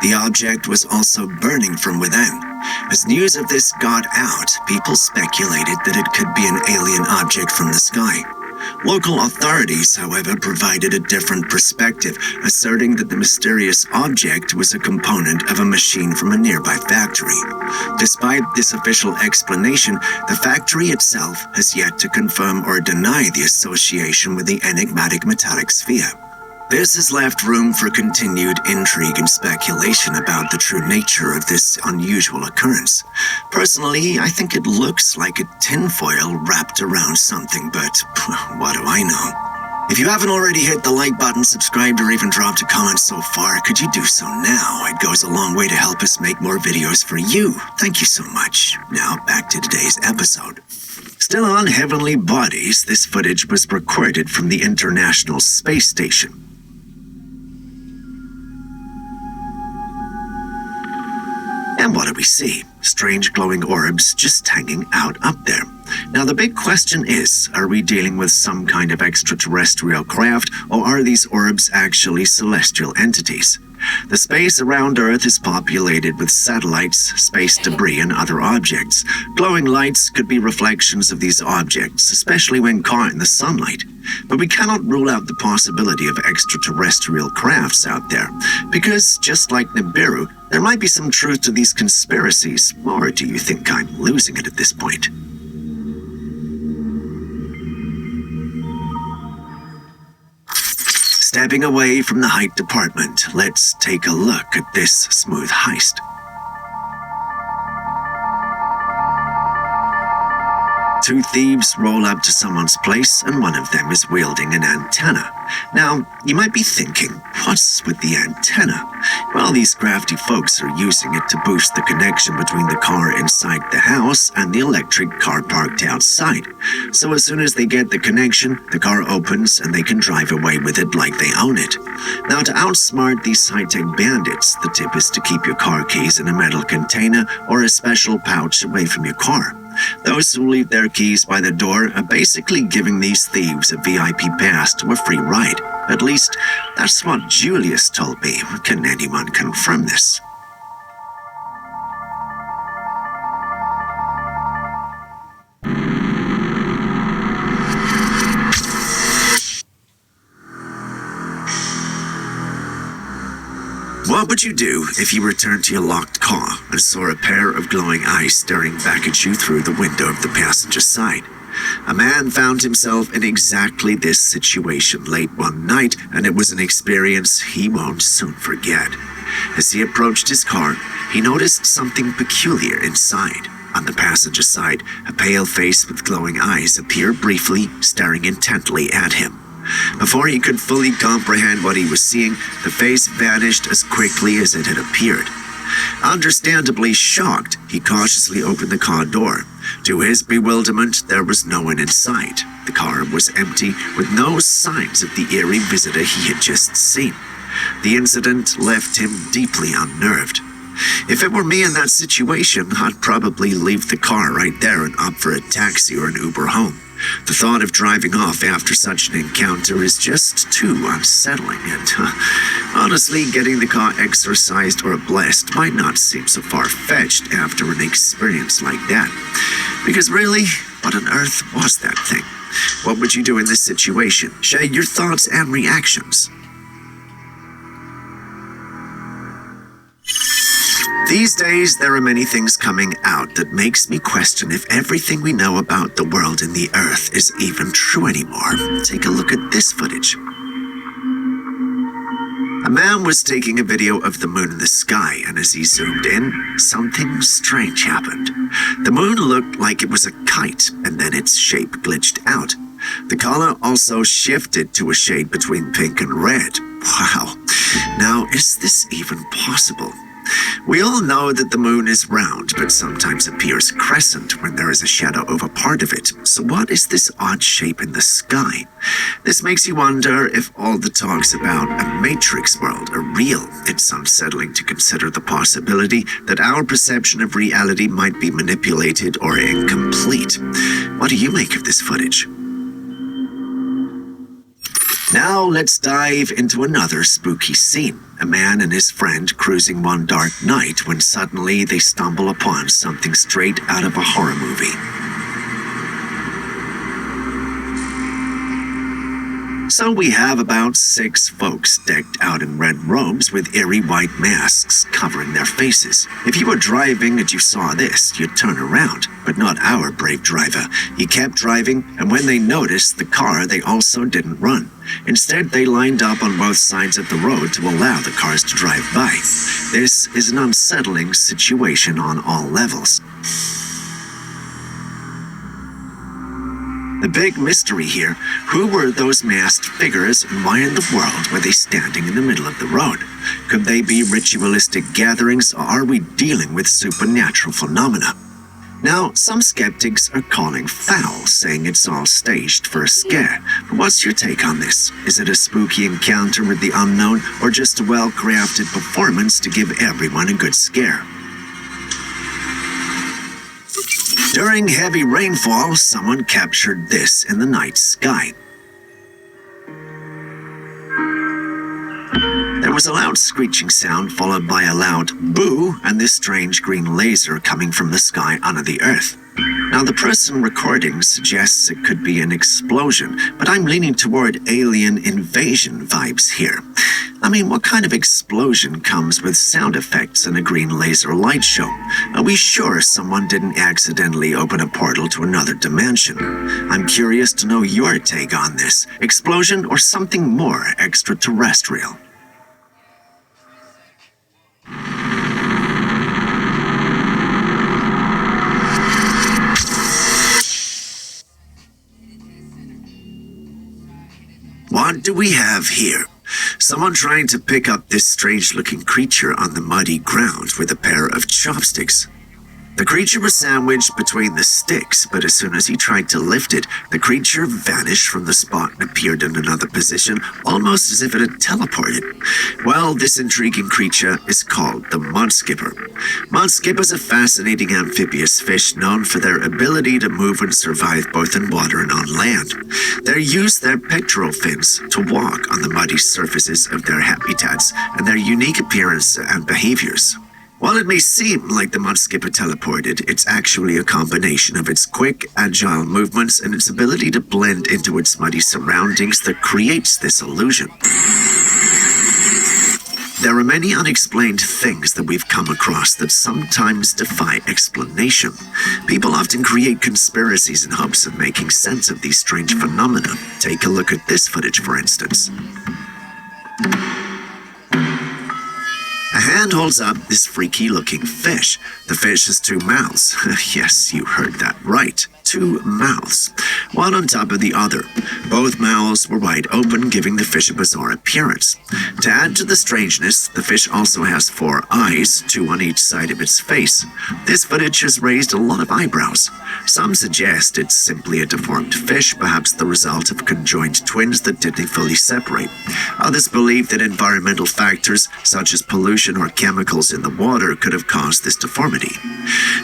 The object was also burning from within. As news of this got out, people speculated that it could be an alien object from the sky. Local authorities, however, provided a different perspective, asserting that the mysterious object was a component of a machine from a nearby factory. Despite this official explanation, the factory itself has yet to confirm or deny the association with the enigmatic metallic sphere. This has left room for continued intrigue and speculation about the true nature of this unusual occurrence. Personally, I think it looks like a tinfoil wrapped around something, but what do I know? If you haven't already hit the like button, subscribed, or even dropped a comment so far, could you do so now? It goes a long way to help us make more videos for you. Thank you so much. Now, back to today's episode. Still on Heavenly Bodies, this footage was recorded from the International Space Station. And what do we see? Strange glowing orbs just hanging out up there. Now the big question is, are we dealing with some kind of extraterrestrial craft, or are these orbs actually celestial entities? The space around Earth is populated with satellites, space debris, and other objects. Glowing lights could be reflections of these objects, especially when caught in the sunlight. But we cannot rule out the possibility of extraterrestrial crafts out there, because just like Nibiru, there might be some truth to these conspiracies, or do you think I'm losing it at this point? Stepping away from the height department, let's take a look at this smooth heist. Two thieves roll up to someone's place, and one of them is wielding an antenna. Now, you might be thinking, what's with the antenna? Well, these crafty folks are using it to boost the connection between the car inside the house and the electric car parked outside. So as soon as they get the connection, the car opens and they can drive away with it like they own it. Now, to outsmart these high-tech bandits, the tip is to keep your car keys in a metal container or a special pouch away from your car. Those who leave their keys by the door are basically giving these thieves a VIP pass to a free ride. At least, that's what Julius told me. Can anyone confirm this? What would you do if you returned to your locked car and saw a pair of glowing eyes staring back at you through the window of the passenger side? A man found himself in exactly this situation late one night, and it was an experience he won't soon forget. As he approached his car, he noticed something peculiar inside. On the passenger side, a pale face with glowing eyes appeared briefly, staring intently at him. Before he could fully comprehend what he was seeing, the face vanished as quickly as it had appeared. Understandably shocked, he cautiously opened the car door. To his bewilderment, there was no one in sight. The car was empty, with no signs of the eerie visitor he had just seen. The incident left him deeply unnerved. If it were me in that situation, I'd probably leave the car right there and opt for a taxi or an Uber home. The thought of driving off after such an encounter is just too unsettling, and honestly, getting the car exorcised or blessed might not seem so far-fetched after an experience like that. Because really, what on earth was that thing? What would you do in this situation? Share your thoughts and reactions. These days, there are many things coming out that makes me question if everything we know about the world and the Earth is even true anymore. Take a look at this footage. A man was taking a video of the moon in the sky, and as he zoomed in, something strange happened. The moon looked like it was a kite, and then its shape glitched out. The color also shifted to a shade between pink and red. Wow. Now, is this even possible? We all know that the moon is round, but sometimes appears crescent when there is a shadow over part of it. So what is this odd shape in the sky? This makes you wonder if all the talks about a matrix world are real. It's unsettling to consider the possibility that our perception of reality might be manipulated or incomplete. What do you make of this footage? Now let's dive into another spooky scene. A man and his friend cruising one dark night when suddenly they stumble upon something straight out of a horror movie. So we have about 6 folks decked out in red robes with eerie white masks covering their faces. If you were driving and you saw this, you'd turn around, but not our brave driver. He kept driving, and when they noticed the car, they also didn't run. Instead, they lined up on both sides of the road to allow the cars to drive by. This is an unsettling situation on all levels. The big mystery here, who were those masked figures and why in the world were they standing in the middle of the road? Could they be ritualistic gatherings, or are we dealing with supernatural phenomena? Now, some skeptics are calling foul, saying it's all staged for a scare. But what's your take on this? Is it a spooky encounter with the unknown, or just a well-crafted performance to give everyone a good scare? During heavy rainfall, someone captured this in the night sky. There was a loud screeching sound followed by a loud boo and this strange green laser coming from the sky onto the earth. Now, the person recording suggests it could be an explosion, but I'm leaning toward alien invasion vibes here. I mean, what kind of explosion comes with sound effects and a green laser light show? Are we sure someone didn't accidentally open a portal to another dimension? I'm curious to know your take on this. Explosion or something more extraterrestrial? What do we have here? Someone trying to pick up this strange-looking creature on the muddy ground with a pair of chopsticks. The creature was sandwiched between the sticks, but as soon as he tried to lift it, the creature vanished from the spot and appeared in another position, almost as if it had teleported. Well, this intriguing creature is called the mudskipper. Mudskippers are fascinating amphibious fish known for their ability to move and survive both in water and on land. They use their pectoral fins to walk on the muddy surfaces of their habitats and their unique appearance and behaviors. While it may seem like the mudskipper teleported, it's actually a combination of its quick, agile movements and its ability to blend into its muddy surroundings that creates this illusion. There are many unexplained things that we've come across that sometimes defy explanation. People often create conspiracies in hopes of making sense of these strange phenomena. Take a look at this footage, for instance. A hand holds up this freaky-looking fish. The fish has 2 mouths. Yes, you heard that right. 2 mouths, one on top of the other. Both mouths were wide open, giving the fish a bizarre appearance. To add to the strangeness, the fish also has 4 eyes, 2 on each side of its face. This footage has raised a lot of eyebrows. Some suggest it's simply a deformed fish, perhaps the result of conjoined twins that didn't fully separate. Others believe that environmental factors, such as pollution or chemicals in the water, could have caused this deformity.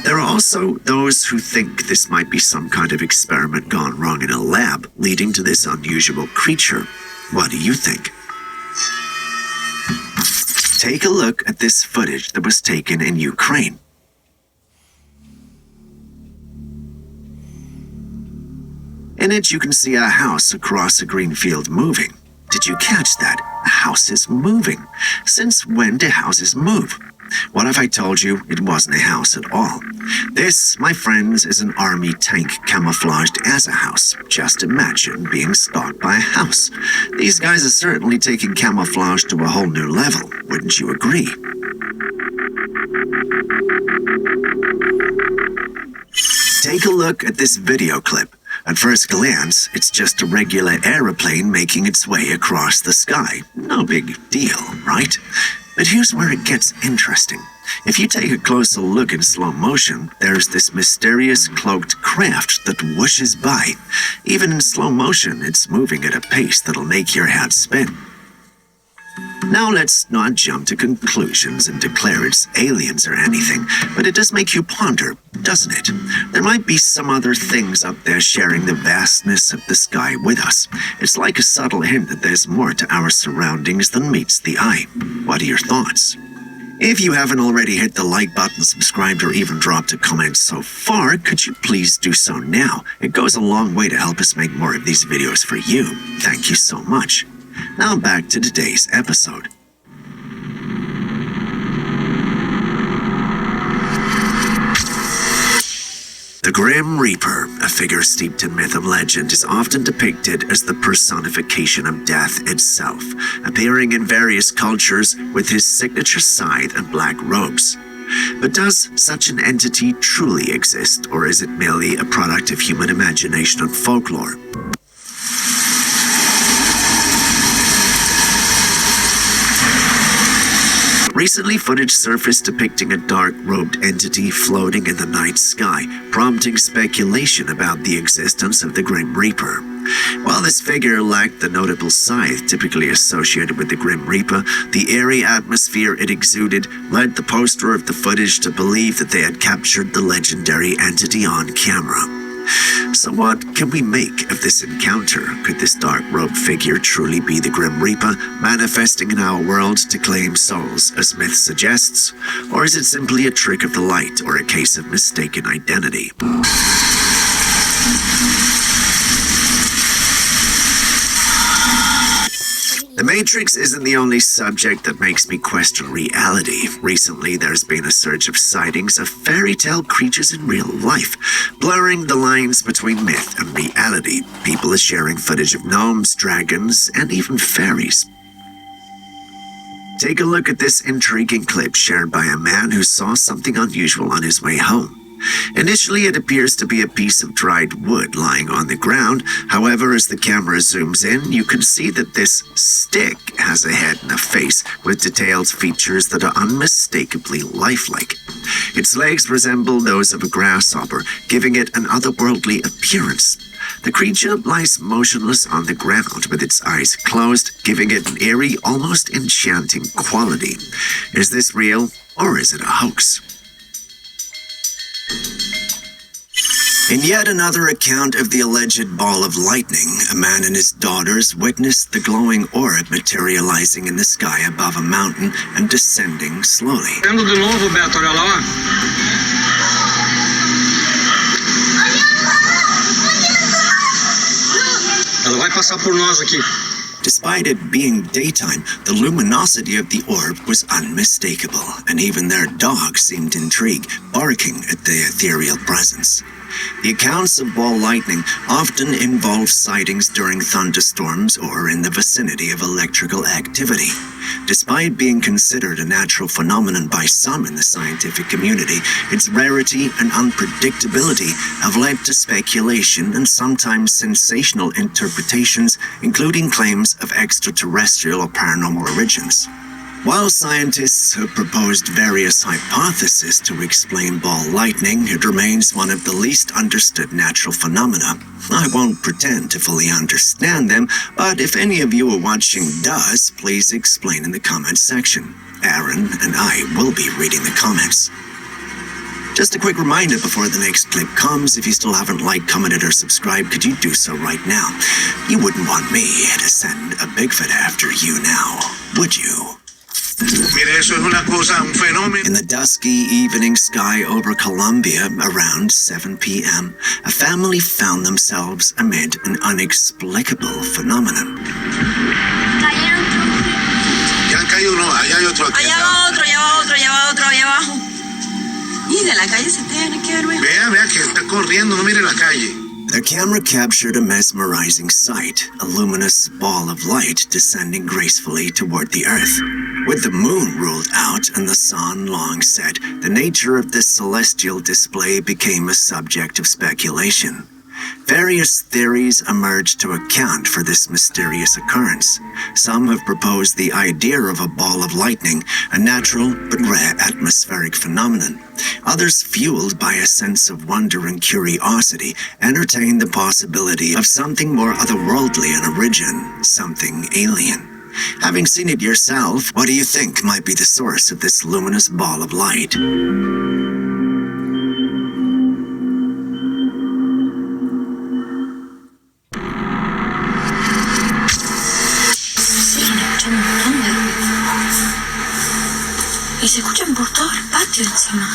There are also those who think this might be some some kind of experiment gone wrong in a lab, leading to this unusual creature. What do you think? Take a look at this footage that was taken in Ukraine. In it, you can see a house across a green field moving. Did you catch that? A house is moving. Since when do houses move? What if I told you it wasn't a house at all? This, my friends, is an army tank camouflaged as a house. Just imagine being stalked by a house. These guys are certainly taking camouflage to a whole new level, wouldn't you agree? Take a look at this video clip. At first glance, it's just a regular aeroplane making its way across the sky. No big deal, right? But here's where it gets interesting. If you take a closer look in slow motion, there's this mysterious cloaked craft that whooshes by. Even in slow motion, it's moving at a pace that'll make your head spin. Now let's not jump to conclusions and declare it's aliens or anything, but it does make you ponder, doesn't it? There might be some other things up there sharing the vastness of the sky with us. It's like a subtle hint that there's more to our surroundings than meets the eye. What are your thoughts? If you haven't already hit the like button, subscribed, or even dropped a comment so far, could you please do so now? It goes a long way to help us make more of these videos for you. Thank you so much. Now back to today's episode. The Grim Reaper, a figure steeped in myth and legend, is often depicted as the personification of death itself, appearing in various cultures with his signature scythe and black robes. But does such an entity truly exist, or is it merely a product of human imagination and folklore? Recently, footage surfaced depicting a dark-robed entity floating in the night sky, prompting speculation about the existence of the Grim Reaper. While this figure lacked the notable scythe typically associated with the Grim Reaper, the eerie atmosphere it exuded led the poster of the footage to believe that they had captured the legendary entity on camera. So what can we make of this encounter? Could this dark-robed figure truly be the Grim Reaper, manifesting in our world to claim souls, as myth suggests? Or is it simply a trick of the light, or a case of mistaken identity? The Matrix isn't the only subject that makes me question reality. Recently, there's been a surge of sightings of fairy tale creatures in real life, blurring the lines between myth and reality. People are sharing footage of gnomes, dragons, and even fairies. Take a look at this intriguing clip shared by a man who saw something unusual on his way home. Initially, it appears to be a piece of dried wood lying on the ground. However, as the camera zooms in, you can see that this stick has a head and a face with detailed features that are unmistakably lifelike. Its legs resemble those of a grasshopper, giving it an otherworldly appearance. The creature lies motionless on the ground with its eyes closed, giving it an eerie, almost enchanting quality. Is this real, or is it a hoax? In yet another account of the alleged ball of lightning, a man and his daughters witnessed the glowing orb materializing in the sky above a mountain and descending slowly. Vendo de novo, Beto, olha lá. Ela vai passar por nós aqui. Despite it being daytime, the luminosity of the orb was unmistakable, and even their dog seemed intrigued, barking at the ethereal presence. The accounts of ball lightning often involve sightings during thunderstorms or in the vicinity of electrical activity. Despite being considered a natural phenomenon by some in the scientific community, its rarity and unpredictability have led to speculation and sometimes sensational interpretations, including claims of extraterrestrial or paranormal origins. While scientists have proposed various hypotheses to explain ball lightning, it remains one of the least understood natural phenomena. I won't pretend to fully understand them, but if any of you are watching does, please explain in the comments section. Aaron and I will be reading the comments. Just a quick reminder before the next clip comes, if you still haven't liked, commented, or subscribed, could you do so right now? You wouldn't want me to send a Bigfoot after you now, would you? Mire, eso es una cosa, un fenómeno. In the dusky evening sky over Colombia, around 7 p.m., a family found themselves amid an inexplicable phenomenon. Ya han caído uno, allá hay otro aquí. Allá va otro, allá va otro, allá va otro, allá abajo. Y de la calle se tiene que ver. Vea que está corriendo, no mire la calle. Their camera captured a mesmerizing sight, a luminous ball of light descending gracefully toward the earth. With the moon ruled out and the sun long set, the nature of this celestial display became a subject of speculation. Various theories emerged to account for this mysterious occurrence. Some have proposed the idea of a ball of lightning, a natural but rare atmospheric phenomenon. Others, fueled by a sense of wonder and curiosity, entertain the possibility of something more otherworldly in origin, something alien. Having seen it yourself, what do you think might be the source of this luminous ball of light? Y se escuchan por todo el patio encima.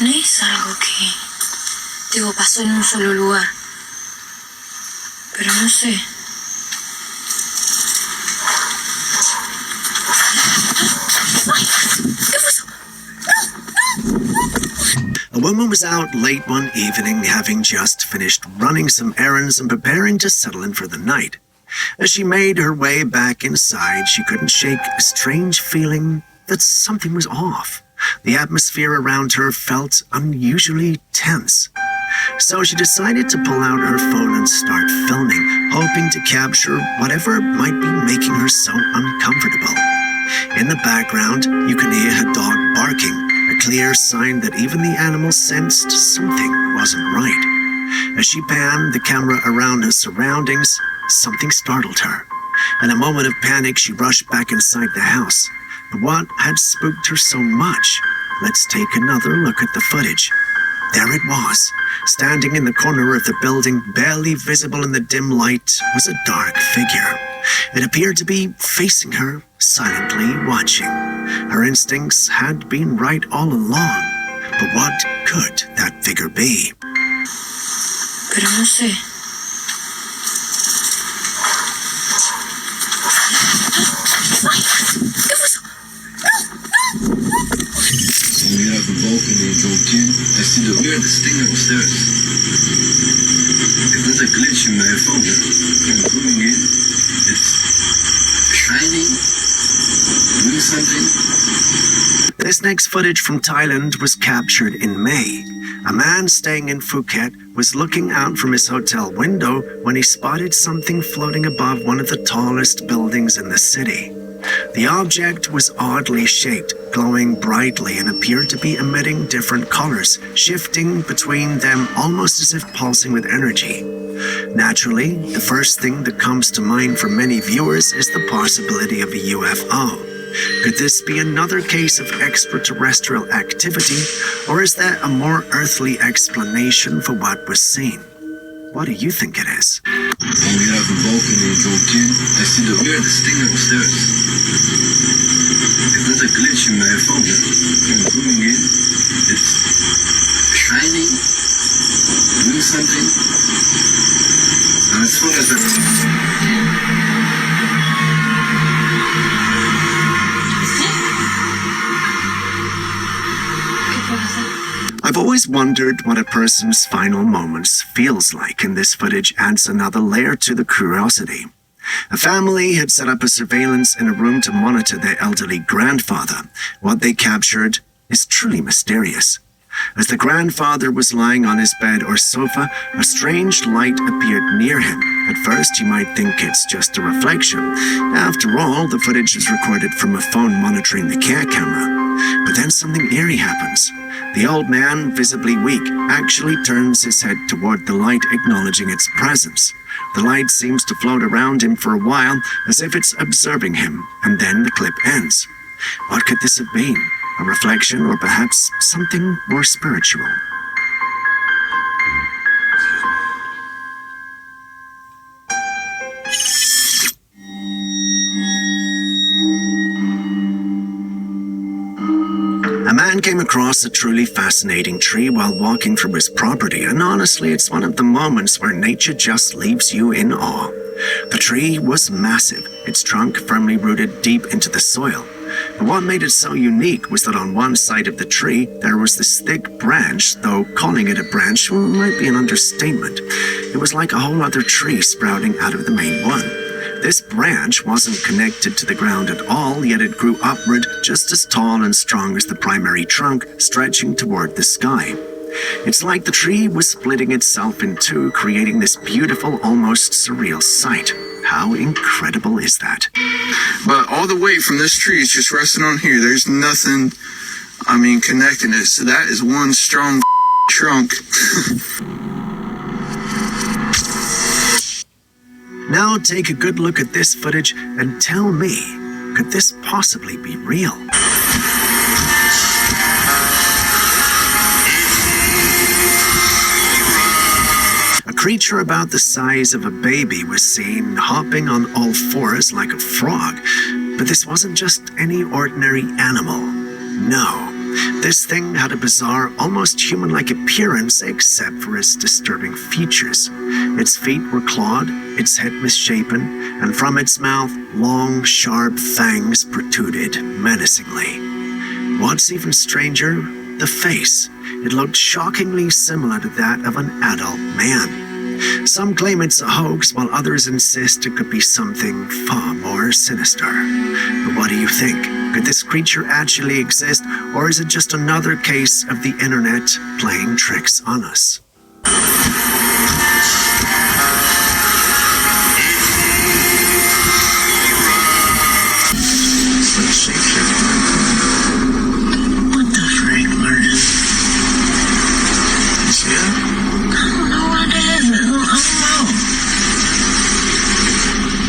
No es algo que, digo, pasó en un solo lugar. Pero no sé. Ay, ¿qué fue eso? A woman was out late one evening, having just finished running some errands and preparing to settle in for the night. As she made her way back inside, she couldn't shake a strange feeling that something was off. The atmosphere around her felt unusually tense. So she decided to pull out her phone and start filming, hoping to capture whatever might be making her so uncomfortable. In the background, you can hear her dog barking, a clear sign that even the animal sensed something wasn't right. As she panned the camera around her surroundings, something startled her. In a moment of panic, she rushed back inside the house. But what had spooked her so much? Let's take another look at the footage. There it was. Standing in the corner of the building, barely visible in the dim light, was a dark figure. It appeared to be facing her, silently watching. Her instincts had been right all along. But what could that figure be? Pero no sé. ¿Qué fue eso? When we have the balcony and drove in, I see the weirdest thing upstairs. It was a glitch in my phone. I'm zooming in. It's shining, doing something. This next footage from Thailand was captured in May. A man staying in Phuket was looking out from his hotel window when he spotted something floating above one of the tallest buildings in the city. The object was oddly shaped, glowing brightly, and appeared to be emitting different colors, shifting between them almost as if pulsing with energy. Naturally, the first thing that comes to mind for many viewers is the possibility of a UFO. Could this be another case of extraterrestrial activity, or is there a more earthly explanation for what was seen? What do you think it is? When we have the balcony and drove in, I see the weirdest thing upstairs. It was a glitch in my phone. I'm zooming in. It's shining, doing something. And as soon as I've always wondered what a person's final moments feels like, and this footage adds another layer to the curiosity. A family had set up a surveillance in a room to monitor their elderly grandfather. What they captured is truly mysterious. As the grandfather was lying on his bed or sofa, a strange light appeared near him. At first, you might think it's just a reflection. After all, the footage was recorded from a phone monitoring the care camera. But then something eerie happens. The old man, visibly weak, actually turns his head toward the light, acknowledging its presence. The light seems to float around him for a while, as if it's observing him, and then the clip ends. What could this have been? a reflection, or perhaps something more spiritual. A man came across a truly fascinating tree while walking through his property, and honestly, it's one of the moments where nature just leaves you in awe. The tree was massive, its trunk firmly rooted deep into the soil. But what made it so unique was that on one side of the tree, there was this thick branch, though calling it a branch might be an understatement. It was like a whole other tree sprouting out of the main one. This branch wasn't connected to the ground at all, yet it grew upward just as tall and strong as the primary trunk, stretching toward the sky. It's like the tree was splitting itself in two, creating this beautiful, almost surreal sight. How incredible is that? But all the weight from this tree is just resting on here. There's nothing, connecting it. So that is one strong trunk. Now take a good look at this footage and tell me, could this possibly be real? A creature about the size of a baby was seen hopping on all fours like a frog, but this wasn't just any ordinary animal. No, this thing had a bizarre, almost human-like appearance except for its disturbing features. Its feet were clawed, its head misshapen, and from its mouth, long, sharp fangs protruded menacingly. What's even stranger? The face. It looked shockingly similar to that of an adult man. Some claim it's a hoax, while others insist it could be something far more sinister. But what do you think? Could this creature actually exist, or is it just another case of the internet playing tricks on us? What the freak, Martin? You see it? I don't know what it is. I don't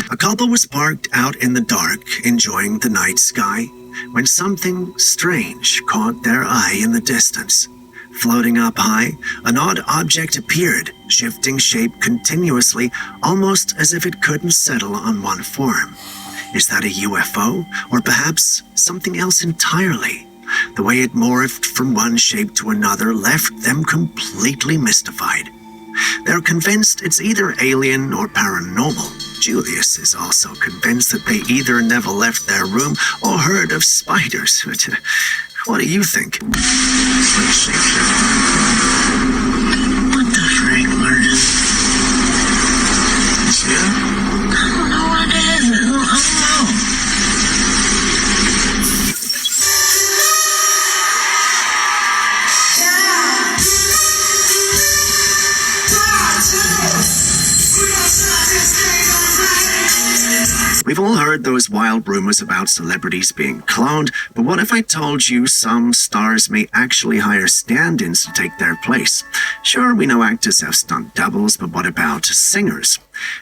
know. A couple was parked out in the dark, enjoying the night sky, when something strange caught their eye in the distance. Floating up high, an odd object appeared, shifting shape continuously, almost as if it couldn't settle on one form. Is that a UFO, or perhaps something else entirely? The way it morphed from one shape to another left them completely mystified. They're convinced it's either alien or paranormal. Julius is also convinced that they either never left their room or heard of spiders. What do you think? What the freak, Martin? You see it? I don't know what it is. I don't know. We've all heard those wild rumors about celebrities being cloned, but what if I told you some stars may actually hire stand-ins to take their place? Sure, we know actors have stunt doubles, but what about singers?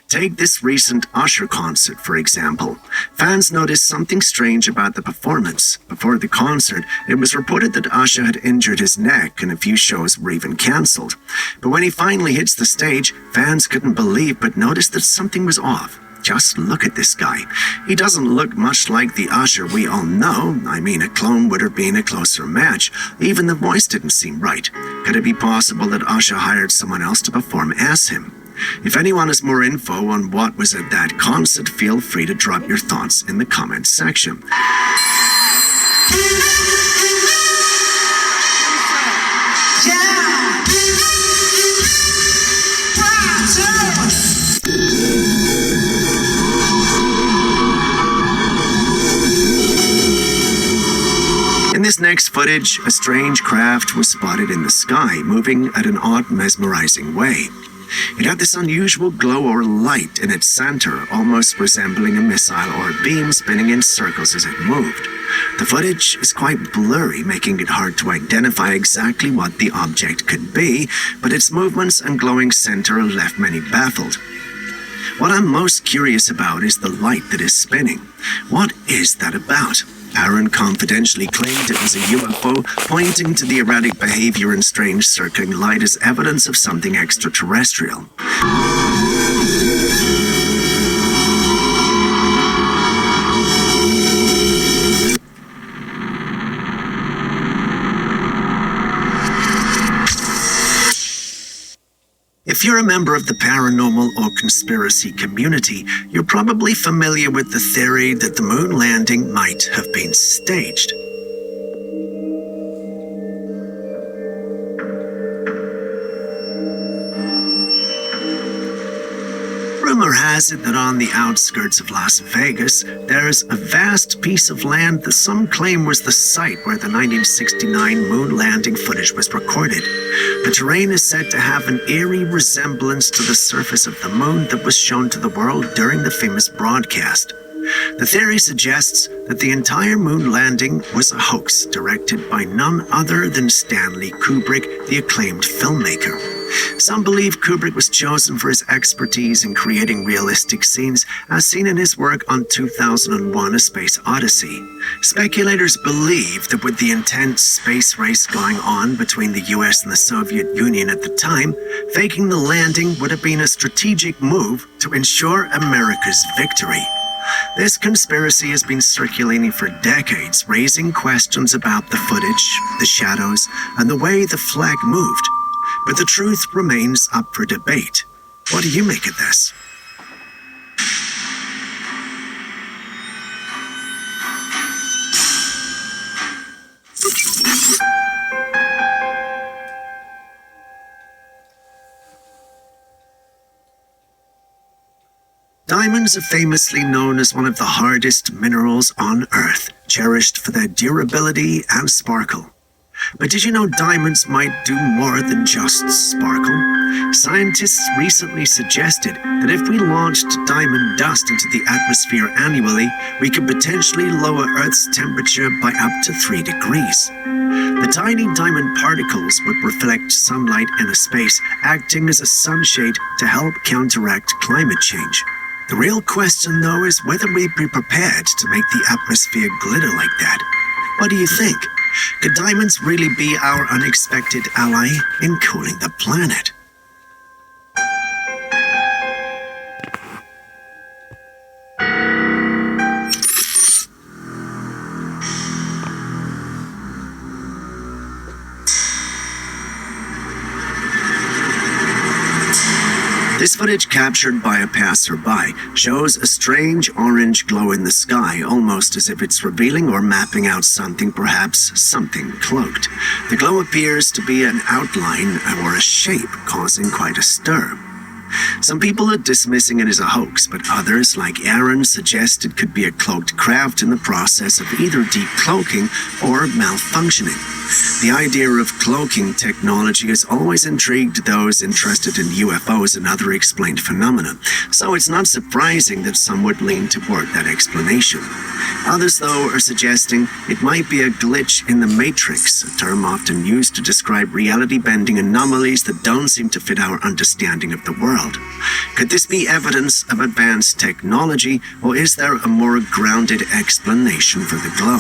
Take this recent Usher concert, for example. Fans noticed something strange about the performance. Before the concert, it was reported that Usher had injured his neck and a few shows were even cancelled. But when he finally hits the stage, fans couldn't believe but noticed that something was off. Just look at this guy. He doesn't look much like the Usher we all know. A clone would have been a closer match. Even the voice didn't seem right. Could it be possible that Usher hired someone else to perform as him? If anyone has more info on what was at that concert, feel free to drop your thoughts in the comments section. In this next footage, a strange craft was spotted in the sky, moving at an odd, mesmerizing way. It had this unusual glow or light in its center, almost resembling a missile or a beam spinning in circles as it moved. The footage is quite blurry, making it hard to identify exactly what the object could be, but its movements and glowing center left many baffled. What I'm most curious about is the light that is spinning. What is that about? Aaron confidentially claimed it was a UFO, pointing to the erratic behavior and strange circling light as evidence of something extraterrestrial. If you're a member of the paranormal or conspiracy community, you're probably familiar with the theory that the moon landing might have been staged. Rumor has it that on the outskirts of Las Vegas, there's a vast piece of land that some claim was the site where the 1969 moon landing footage was recorded. The terrain is said to have an eerie resemblance to the surface of the moon that was shown to the world during the famous broadcast. The theory suggests that the entire moon landing was a hoax directed by none other than Stanley Kubrick, the acclaimed filmmaker. Some believe Kubrick was chosen for his expertise in creating realistic scenes, as seen in his work on 2001: A Space Odyssey. Speculators believe that with the intense space race going on between the US and the Soviet Union at the time, faking the landing would have been a strategic move to ensure America's victory. This conspiracy has been circulating for decades, raising questions about the footage, the shadows, and the way the flag moved. But the truth remains up for debate. What do you make of this? Diamonds are famously known as one of the hardest minerals on Earth, cherished for their durability and sparkle. But did you know diamonds might do more than just sparkle? Scientists recently suggested that if we launched diamond dust into the atmosphere annually, we could potentially lower Earth's temperature by up to 3 degrees. The tiny diamond particles would reflect sunlight in space, acting as a sunshade to help counteract climate change. The real question, though, is whether we'd be prepared to make the atmosphere glitter like that. What do you think? Could diamonds really be our unexpected ally in cooling the planet? This footage, captured by a passerby, shows a strange orange glow in the sky, almost as if it's revealing or mapping out something, perhaps something cloaked. The glow appears to be an outline or a shape, causing quite a stir. Some people are dismissing it as a hoax, but others, like Aaron, suggest it could be a cloaked craft in the process of either decloaking or malfunctioning. The idea of cloaking technology has always intrigued those interested in UFOs and other explained phenomena, so it's not surprising that some would lean toward that explanation. Others, though, are suggesting it might be a glitch in the Matrix, a term often used to describe reality-bending anomalies that don't seem to fit our understanding of the world. Could this be evidence of advanced technology, or is there a more grounded explanation for the glow?